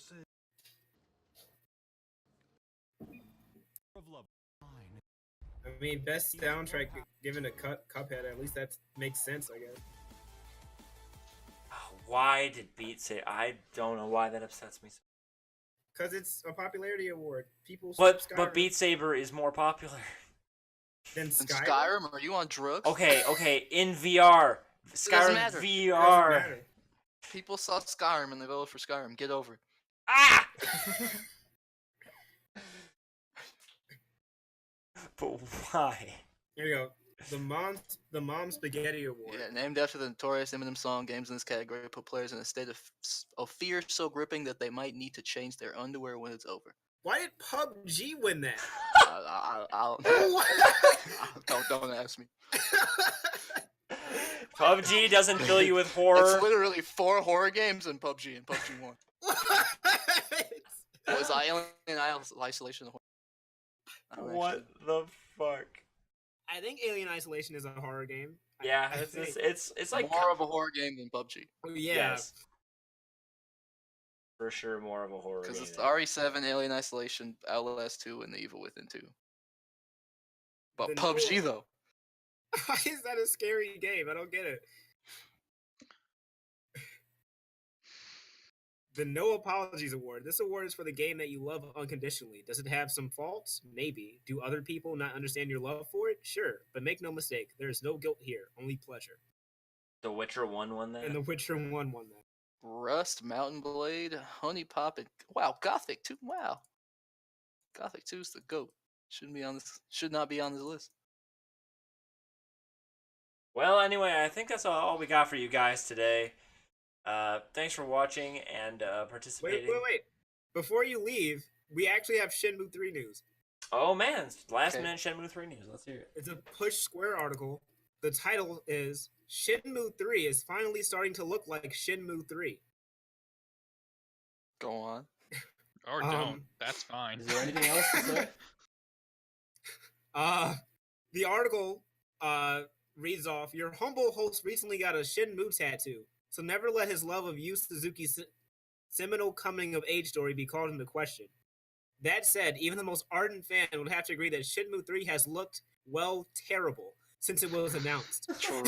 I mean, best soundtrack given a Cuphead. At least that makes sense, I guess.
Why did Beat say? I don't know why that upsets me.
Because it's a popularity award. People.
But
skip Skyrim
Beat Saber is more popular.
than
And
Skyrim.
Skyrim, are you on drugs?
Okay, in VR.
doesn't
Skyrim
matter.
Doesn't
VR.
matter.
People saw Skyrim and they voted for Skyrim. Get over it.
Ah! But why?
Here you go. The Mom Spaghetti Award.
Yeah, named after the notorious Eminem song, games in this category put players in a state of fear so gripping that they might need to change their underwear when it's over.
Why did PUBG win that?
I don't ask me.
PUBG doesn't fill you with horror.
It's literally 4 horror games in PUBG, and PUBG won. Was Alien Isolation a horror? I don't
What
actually-
the fuck?
I think Alien Isolation is a horror game.
Yeah,
I
it's
think-
it's like
more of a horror game than PUBG.
Yeah.
Yes. For sure, more of a horror.
Because
game.
it's RE7, Alien Isolation, Outlast 2, and The Evil Within 2. But
Then
PUBG,
no.
though.
Why is that a scary game? I don't get it. The No Apologies Award. This award is for the game that you love unconditionally. Does it have some faults? Maybe. Do other people not understand your love for it? Sure. But make no mistake, there is no guilt here, only pleasure.
The Witcher 1 won that.
And The Witcher 1 won that.
Rust, Mountain Blade, Honey Pop, and wow, Gothic 2. Wow. Gothic 2 is the GOAT. Should not be on this list.
Well, anyway, I think that's all we got for you guys today. Thanks for watching and participating.
Wait. Before you leave, we actually have Shenmue 3 news.
Oh man, last
Okay.
minute Shenmue 3 news. Let's hear it.
It's a Push Square article. The title is Shenmue 3 is finally starting to look like Shenmue 3.
Go on.
Or don't. That's fine.
Is there anything else to say?
The article reads off, your humble host recently got a Shenmue tattoo, so never let his love of Yu Suzuki's seminal coming-of-age story be called into question. That said, even the most ardent fan would have to agree that Shenmue 3 has looked, well, terrible since it was announced.
True.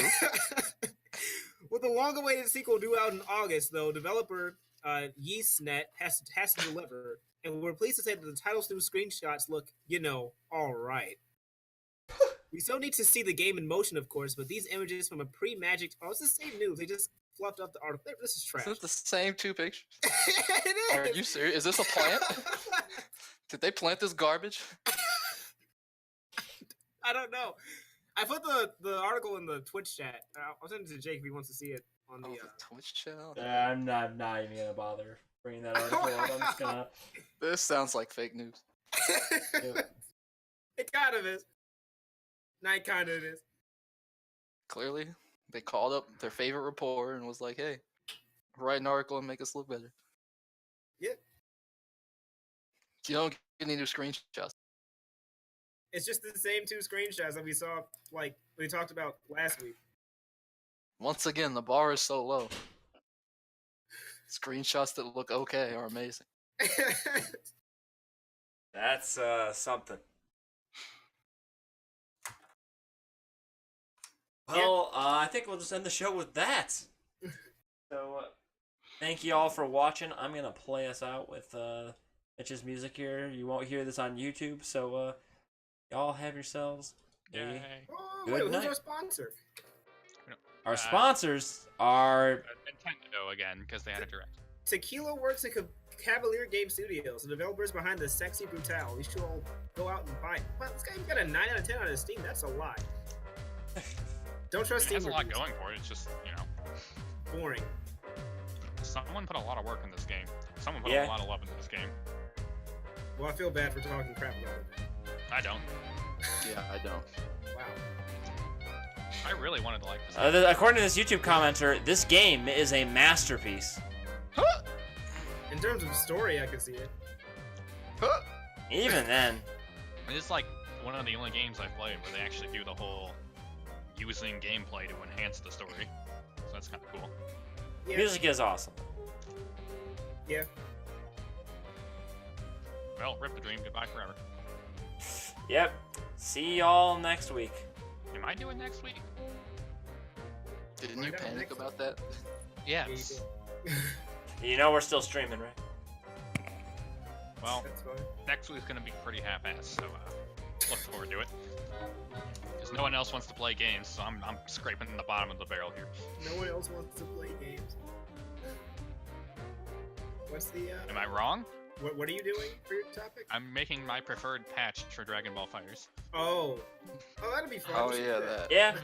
With the long-awaited sequel due out in August, though, developer YeastNet has to deliver, and we're pleased to say that the title's new screenshots look, all right. We still need to see the game in motion, of course, but these images from a pre-Magic... Oh, it's the same news. They just fluffed up the article. This is trash.
Is it the same 2 pictures?
It is!
Are you serious? Is this a plant? Did they plant this garbage?
I don't know. I put the article in the Twitch chat. I'll send it to Jake if he wants to see it on the...
the Twitch channel?
I'm not even gonna bother bringing that article up. I'm just gonna...
This sounds like fake news.
It kind of is. Not kind of is.
Clearly, they called up their favorite reporter and was like, hey, write an article and make us look better.
Yeah.
You don't get any new screenshots.
It's just the same 2 screenshots that we saw, we talked about last week.
Once again, the bar is so low. Screenshots that look okay are amazing.
That's something. Well, I think we'll just end the show with that. So, thank you all for watching. I'm gonna play us out with Mitch's music here. You won't hear this on YouTube, so y'all have yourselves a good night.
Who's our sponsor?
Our sponsors are
Nintendo again, because they had a direct.
Tequila works at Cavalier Game Studios, the developers behind the Sexy Brutale. You should all go out and buy it. Wow, this game got a 9 out of 10 on Steam. That's a lot. Don't trust Steam.
It has a lot going for it. It's just,
boring.
Someone put a lot of work in this game. Someone put a lot of love into this game.
Well, I feel bad for talking crap about it.
I don't.
Yeah, I don't.
Wow.
I really wanted to like this game.
According to this YouTube commenter, this game is a masterpiece.
In terms of story, I could see it.
Even then.
It's like one of the only games I've played where they actually do the whole using gameplay to enhance the story. So that's kind of cool.
Yeah.
Music is awesome.
Yeah.
Well, rip the dream. Goodbye forever.
Yep. See y'all next week.
Am I doing next week?
Didn't you panic about that?
Yes.
You know we're still streaming, right?
Well,
That's fine.
next week's gonna be pretty half-assed, so look forward to it. Because no one else wants to play games, so I'm scraping the bottom of the barrel here.
No one else wants to play games. What's the
Am I wrong?
What are you doing for your topic?
I'm making my preferred patch for Dragon Ball Fighters.
Oh, that'd be fun.
Oh yeah, that.
Yeah.